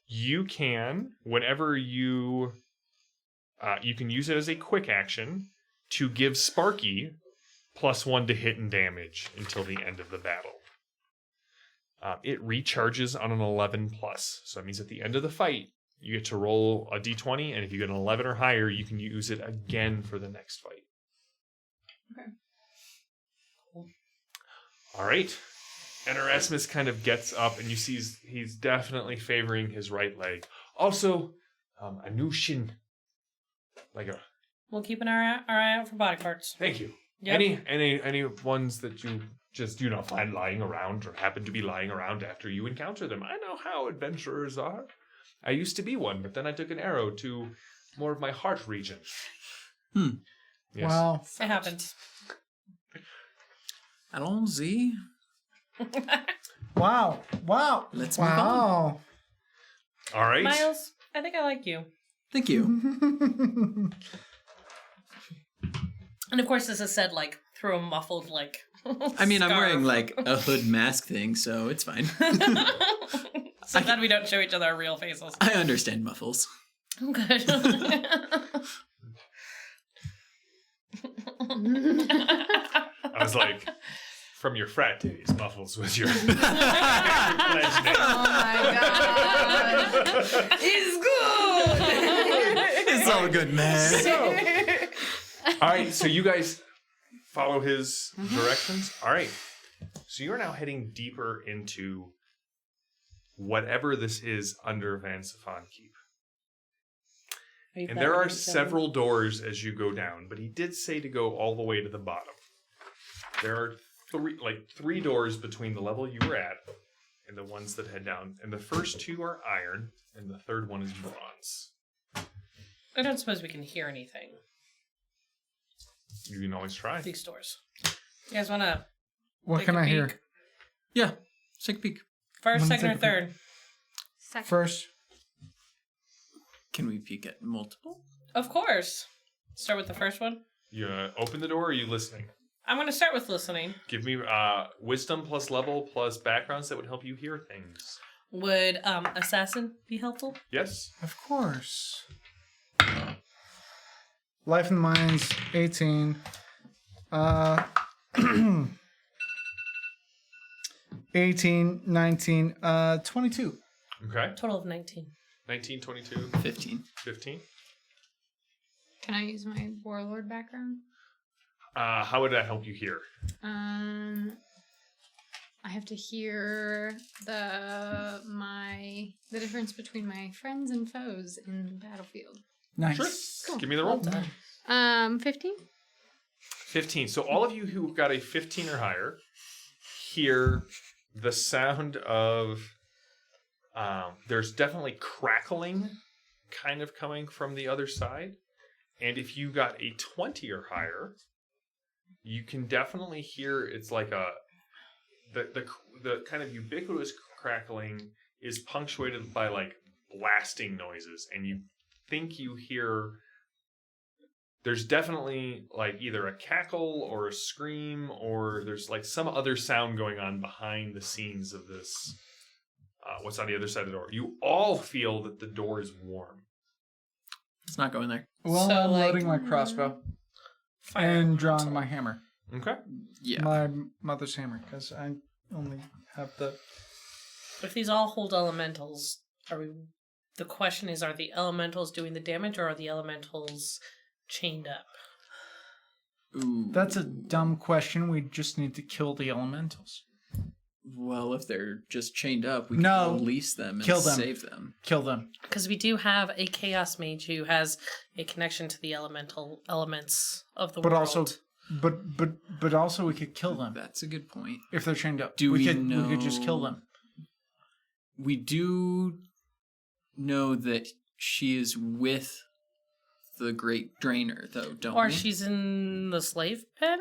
you can, whenever you can use it as a quick action to give Sparky +1 to hit and damage until the end of the battle. It recharges on an 11+, so that means at the end of the fight, you get to roll a d20, and if you get an 11 or higher, you can use it again for the next fight. Okay. All right. And Erasmus kind of gets up, and you see he's definitely favoring his right leg. Also, a new shin. Like a... We'll keep our eye out for body parts. Thank you. Yep. Any ones that you just find lying around or happen to be lying around after you encounter them. I know how adventurers are. I used to be one, but then I took an arrow to more of my heart region. Yes. Wow. It happens. Allons-y. Wow. Let's move on. Wow. All right. Miles, I think I like you. Thank you. And of course, this is said like through a muffled like. I mean, I'm scarf. wearing like a hood mask thing, so it's fine. So glad we don't show each other our real faces. I understand muffles. Good. I was like, from your frat days, Muffles was your pledge name. Oh my god. It's good. It's all good, man. All right, so you guys follow his directions. All right, so you're now heading deeper into whatever this is under Van Sefan Keep. And there are several doors as you go down, but he did say to go all the way to the bottom. There are three doors between the level you were at and the ones that head down. And the first two are iron, and the third one is bronze. I don't suppose we can hear anything. You can always try. These doors. You guys want to What take can a I hear? peek? Yeah, take a peek. First, I'm gonna second, or take a peek. third? Second. First. Can we peek at multiple? Of course. Start with the first one. You open the door, or are you listening? I'm going to start with listening. Give me wisdom plus level plus backgrounds that would help you hear things. Would assassin be helpful? Yes? Of course. Life and Minds, 18. 18, 19, 22. Okay. Total of 19. 19, 22, 15. 15. Can I use my warlord background? How would that help you hear? I have to hear the difference between my friends and foes in the battlefield. Nice. Sure. Cool. Give me the roll. 15? 15. So all of you who got a 15 or higher hear the sound of there's definitely crackling kind of coming from the other side. And if you got a 20 or higher, you can definitely hear it's like the kind of ubiquitous crackling is punctuated by like blasting noises, and you think you hear there's definitely like either a cackle or a scream, or there's like some other sound going on behind the scenes of this. What's on the other side of the door? You all feel that the door is warm. It's not going there. Well, So, I'm like- loading my crossbow and drawing my hammer. Okay. Yeah. My mother's hammer, because I only have the... If these all hold elementals, the question is, are the elementals doing the damage, or are the elementals chained up? Ooh. That's a dumb question. We just need to kill the elementals. Well, if they're just chained up, we No. can release them and Kill them. save them. Kill them. Because we do have a chaos mage who has a connection to the elemental elements of the But world. also, but also we could kill them That's a good point. if they're chained up. Do we could just kill know- them. We do know that she is with the Great Drainer, though, don't or we? she's in the slave pen?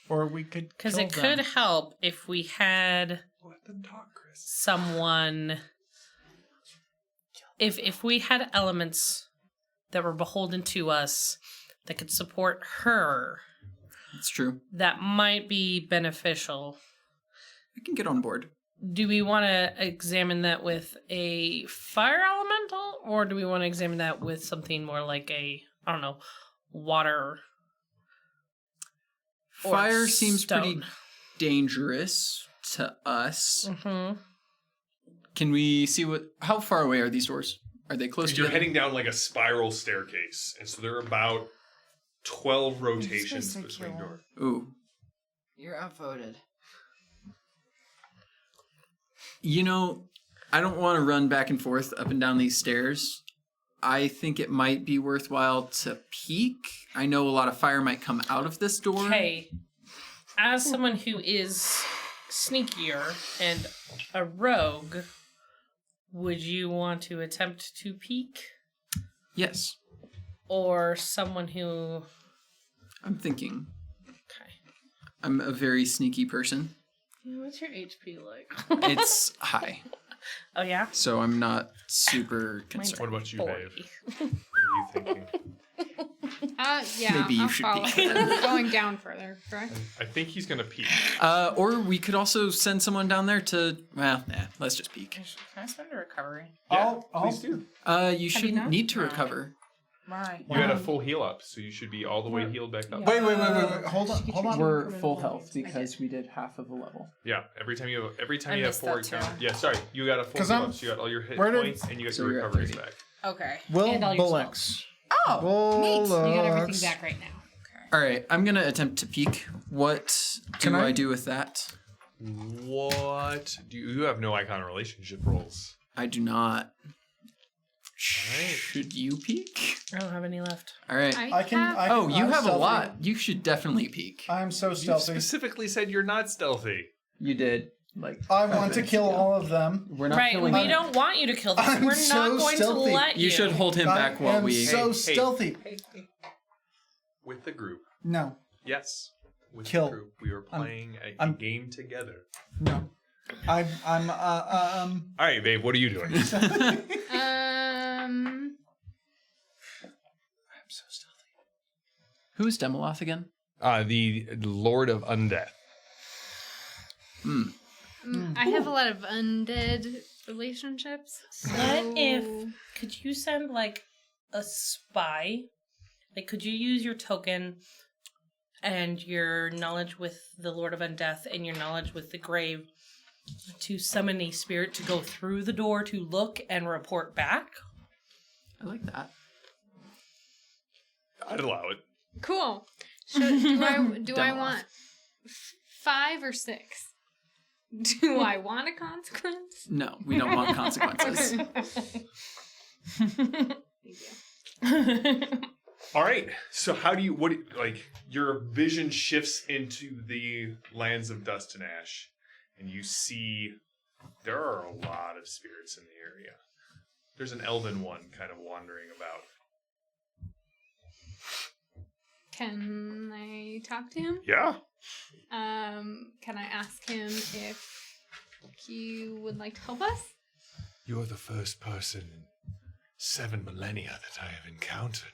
Or we could Because kill it them. could help if we had Let them talk, Chris. someone. If we had elements that were beholden to us that could support her, It's true. that might be beneficial. I can get on board. Do we want to examine that with a fire elemental, or do we want to examine that with something more like a, I don't know, water? Or Fire seems stone. pretty dangerous to us. Mm-hmm. Can we see how far away are these doors? Are they close to You're heading down like a spiral staircase, and so there are about 12 rotations so between cute. doors. Ooh. You're outvoted. You know, I don't want to run back and forth up and down these stairs. I think it might be worthwhile to peek. I know a lot of fire might come out of this door. Okay. As someone who is sneakier and a rogue, would you want to attempt to peek? Yes, Or someone who... I'm thinking. Okay. I'm a very sneaky person. What's your HP like? It's high, Oh yeah. so I'm not super concerned. What about you, 40. Dave? What are you thinking? Yeah. Maybe you I'll should follow peek. her. Going down further, correct? I think he's gonna peek. Or we could also send someone down there to. Well, let's just peek. Can I spend a recovery? Yeah, please do. You shouldn't not? need to No. recover. Right. You had a full heal up, so you should be all the way healed back up. Wait. Hold on. We're full health because we did half of a level. Yeah, every time you have I four missed that too. encounters. Yeah, sorry, you got a full 'Cause heal I'm- up, so you got all your hit where did- points and you got So your you're at recoveries 30. back. Okay. Will And all your Bullocks. Oh, neat. You got everything Bullocks. back right now. All right, I'm gonna attempt to peek. What Can do I- I do with that? What? You have no icon relationship roles. I do not. Alright. Should you peek? I don't have any left. All right. I can. Oh, you I'm have a stealthy. lot. You should definitely peek. I'm so You stealthy. specifically said you're not stealthy. You did. Like I want to kill all of them. We're not Right, killing we you. don't want you to kill them. I'm We're so not going stealthy. to let you. You should hold him back I while am we. so Hey, stealthy. With the group. No, Yes. With Kill. the group. We were playing a I'm- game together. no. I'm Alright, babe, what are you doing? Um. so stealthy. Who's Demoloth again? The Lord of Undeath. I have a lot of undead relationships. So What if could you send like a spy? Like could you use your token and your knowledge with the Lord of Undeath and your knowledge with the grave to summon a spirit to go through the door to look and report back? I like that. I'd allow it. cool? Do I Demo. want 5 or 6? Do I want a consequence? No, we don't want consequences. Thank you. Alright, so how do you, your vision shifts into the lands of Dust and Ash, and you see there are a lot of spirits in the area. There's an elven one kind of wandering about. Can I talk to him? Yeah. Can I ask him if he would like to help us? You're the first person in 7 millennia that I have encountered.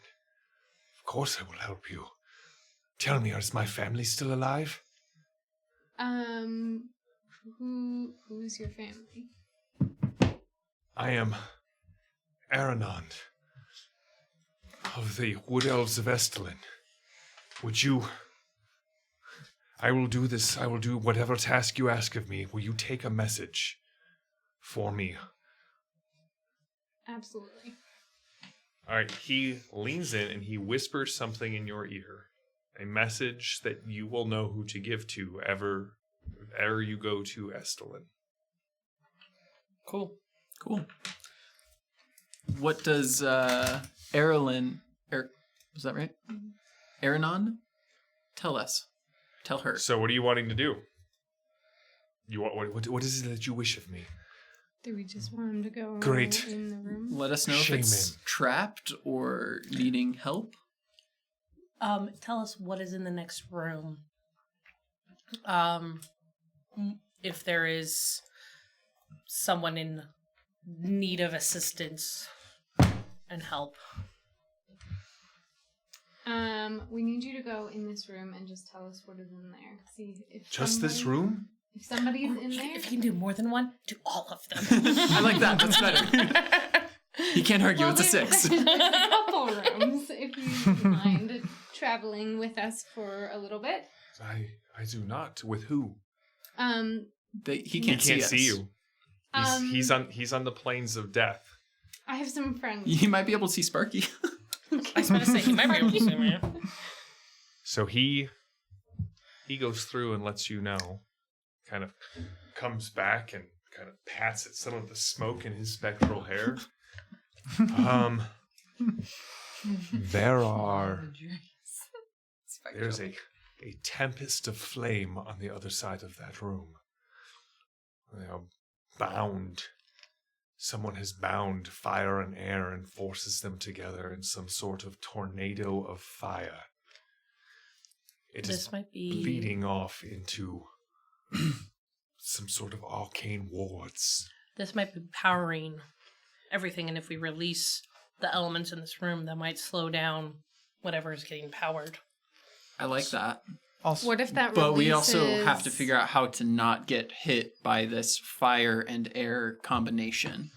Of course I will help you. Tell me, is my family still alive? Who's your family? I am Aranond of the Wood Elves of Estelin. Would you... I will do this. I will do whatever task you ask of me. Will you take a message for me? Absolutely. All right, he leans in and he whispers something in your ear. A message that you will know who to give to ever you go to Estelin. Cool. Cool. What does Erilyn, was that right? Aranon? Tell us. Tell her. So what are you wanting to do? What is it that you wish of me? Do we just want him to go Great. in the room? Let us know Shame if it's him. trapped or needing help. Tell us what is in the next room. If there is someone in need of assistance and help. We need you to go in this room and just tell us what is in there. See if Just this room? If somebody's in there, If you can do more than one, do all of them. I like that. That's better. You can't argue. It's a there's 6. a couple rooms. If you mind traveling with us for a little bit. I do not. With who? He can't see us. you. He's on the plains of death. I have some friends. You might be able to see Sparky. I was going to say, you might be able to see me. So he goes through and lets you know, kind of comes back and kind of pats at some of the smoke in his spectral hair. There's a tempest of flame on the other side of that room. They are bound. Someone has bound fire and air and forces them together in some sort of tornado of fire. It is This might be bleeding off into some sort of arcane wards. This might be powering everything, and if we release the elements in this room, that might slow down whatever is getting powered. I like that. Also, What if that But we also releases- have to figure out how to not get hit by this fire and air combination.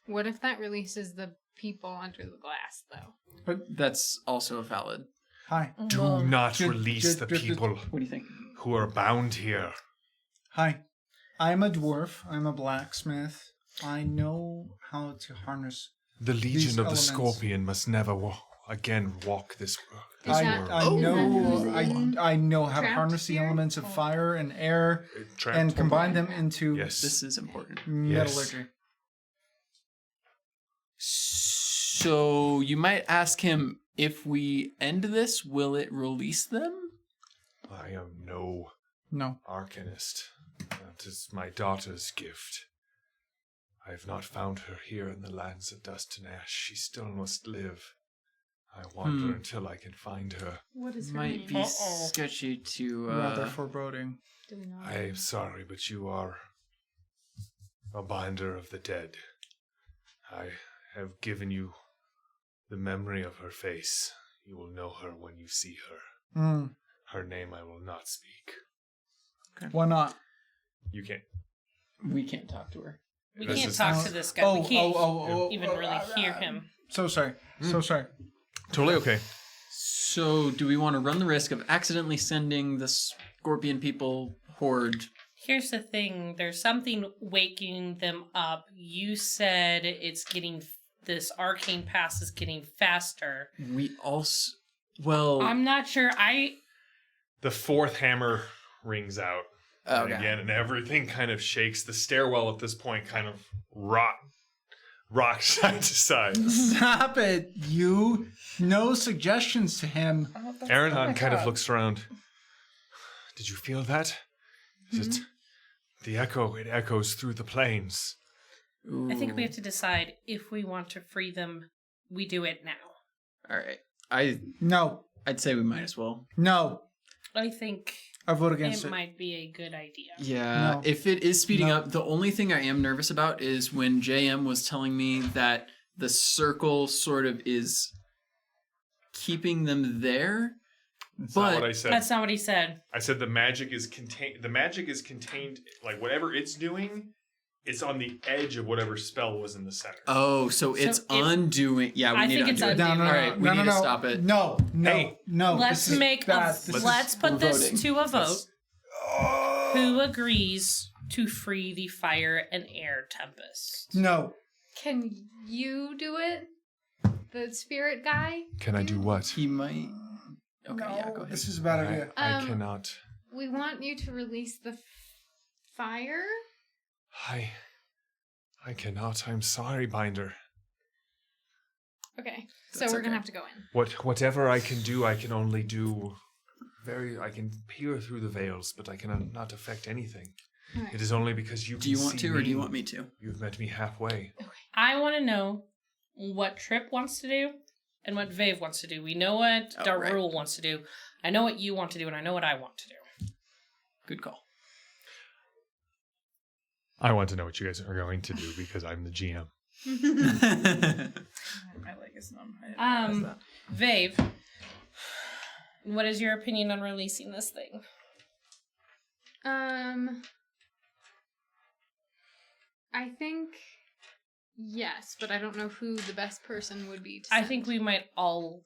What if that releases the people under the glass, though? That's also valid. hi. Do not Ju- release ju- the ju- ju- people What do you think? who are bound here. Hi. I'm a dwarf. I'm a blacksmith. I know how to harness. The These Legion of the elements. Scorpion must never again walk this world. Is I, that- I is know that who's I know how to trapped harness the here? elements of fire and air Trapped. and combine them into Yes. This is important. metallurgy. So you might ask him, if we end this, will it release them? I am no No. arcanist. That is my daughter's gift. I have not found her here in the lands of dust and ash. She still must live. I wander until I can find her. What is her Might name? be sketchy to... Rather foreboding. Do we know? I am sorry, but you are a binder of the dead. I have given you the memory of her face. You will know her when you see her. Mm. Her name I will not speak. Why not? You can't. We can't talk to her. We This can't is- talk to this guy. We can't even really oh, hear him. So sorry. So sorry. Totally okay. So do we want to run the risk of accidentally sending the scorpion people horde? Here's the thing. There's something waking them up. You said it's getting... This arcane pass is getting faster. We also... Well... I'm not sure. The fourth hammer rings out. And Okay. again, and everything kind of shakes. The stairwell at this point kind of rocks side to side. Stop it, you. No suggestions to him. Aaron kind of looks around. Did you feel that? Is it the echo? It echoes through the plains. I think we have to decide if we want to free them. We do it now. All right. No. I'd say we might as well. No. I think I vote against it it. might be a good idea. Yeah, No. if it is speeding No. up, the only thing I am nervous about is when JM was telling me that the circle sort of is keeping them there. That's not what I But said. That's not what he said. I said the magic is contained. The magic is contained. Like whatever it's doing, it's on the edge of whatever spell was in the center. oh, so it's if- undoing. Yeah, we I need think to it's undo it. undoing. No, no, no, All right, we no, need no, to no. stop it. No, no, Hey. no. Let's this is make bad. a. This is- Let's put we're this voting. to a vote. Let's- Who agrees to free the fire and air tempest? No. Can you do it? The spirit guy? Can I do what? He might. Okay, yeah, go ahead. This is a bad idea. I cannot. We want you to release the fire? I cannot. I'm sorry, Binder. Okay. So That's we're gonna okay. have to go in. Whatever I can do, I can only do I can peer through the veils, but I cannot affect anything. Alright. It is only because you Do you can want see to, or do you me. want me to? You've met me halfway. I want to know what Trip wants to do and what Vave wants to do. We know what Oh, Darul right. wants to do. I know what you want to do, and I know what I want to do. Good call. I want to know what you guys are going to do because I'm the GM. I like his name. I didn't realize that. Vave, what is your opinion on releasing this thing? I think yes, but I don't know who the best person would be to I send. think we might all.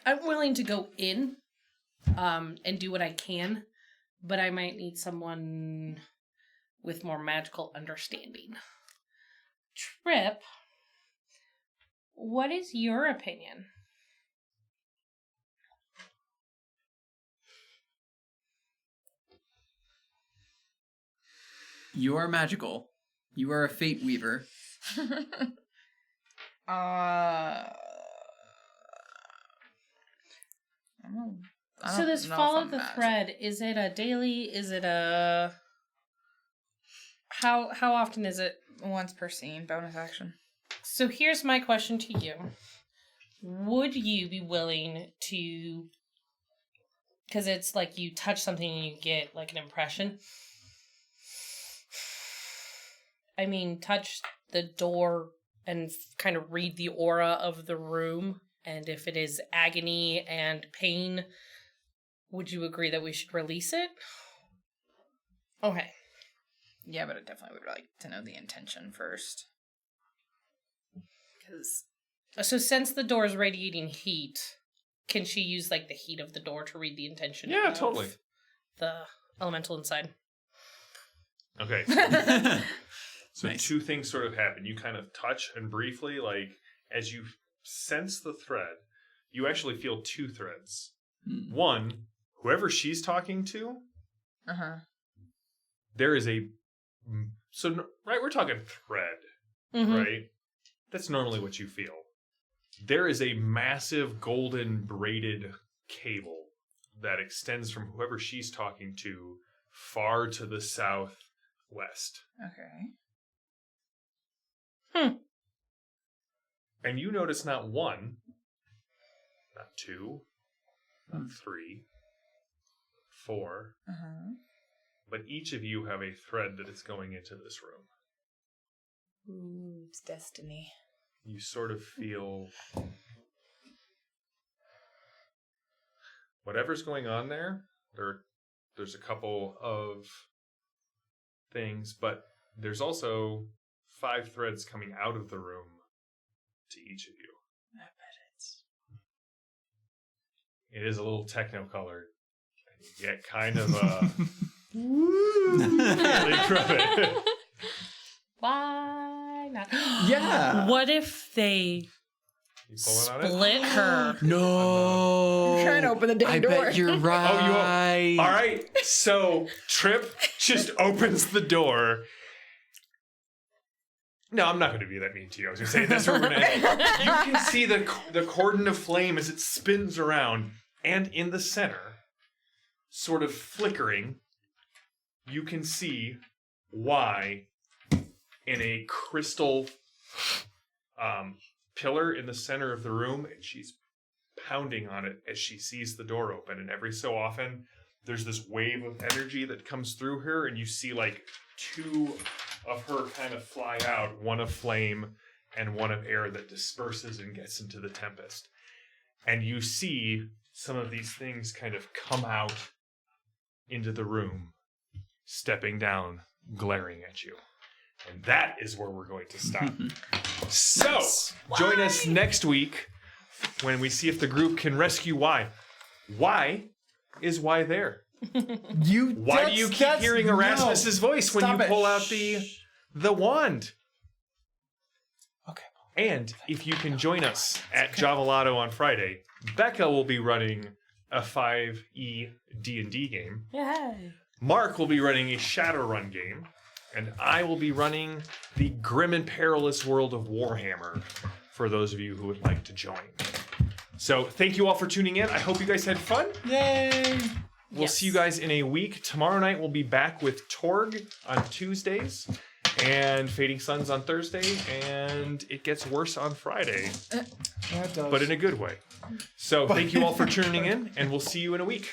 I'm willing to go in, and do what I can, but I might need someone with more magical understanding. Trip, what is your opinion? You are magical. You are a fate weaver. I So don't this know if follow I'm the magic. thread, is it a daily? Is it a how often is it? Once per scene, bonus action. So here's my question to you. Would you be willing to Because it's like you touch something and you get like an impression. I mean, touch the door and kind of read the aura of the room. And if it is agony and pain, would you agree that we should release it? Okay. Yeah, but I definitely would like to know the intention first. Because... So since the door is radiating heat, can she use like the heat of the door to read the intention? Yeah, of totally. The elemental inside. Okay. So Nice. two things sort of happen. You kind of touch and briefly, like, as you sense the thread, you actually feel two threads. One, whoever she's talking to, there is a... So, right, we're talking thread, right? That's normally what you feel. There is a massive golden braided cable that extends from whoever she's talking to far to the southwest. Okay. And you notice not one, not two, not three, 4, but each of you have a thread that is going into this room. Ooh, it's destiny. You sort of feel whatever's going on there. There's a couple of things, but there's also 5 threads coming out of the room to each of you. I bet it's... It is a little techno-colored. You get kind of a feeling from it. Why not? Yeah. What if they You pulling on it? split her? No. I'm trying to open the damn I door. bet you're right. All right, so Trip just opens the door. No, I'm not going to be that mean to you. I was going to say this room. You can see the cordon of flame as it spins around, and in the center, sort of flickering, you can see why in a crystal pillar in the center of the room, and she's pounding on it as she sees the door open. And every so often, there's this wave of energy that comes through her, and you see like 2 of her kind of fly out, one of flame and one of air that disperses and gets into the tempest. And you see some of these things kind of come out into the room, stepping down, glaring at you. And that is where we're going to stop. So, join us next week when we see if the group can rescue Y. Why is Y there? Why do you keep hearing Erasmus's voice when you pull out the wand? Okay. And if you can join us at Javelado on Friday, Becca will be running a 5e D&D game. Yay. Mark will be running a Shadowrun game. And I will be running the Grim and Perilous World of Warhammer for those of you who would like to join. So thank you all for tuning in. I hope you guys had fun. Yay! We'll see you guys in a week. Tomorrow night we'll be back with Torg on Tuesdays and Fading Suns on Thursday, and it gets worse on Friday, That does. but in a good way. So thank you all for tuning in, and we'll see you in a week.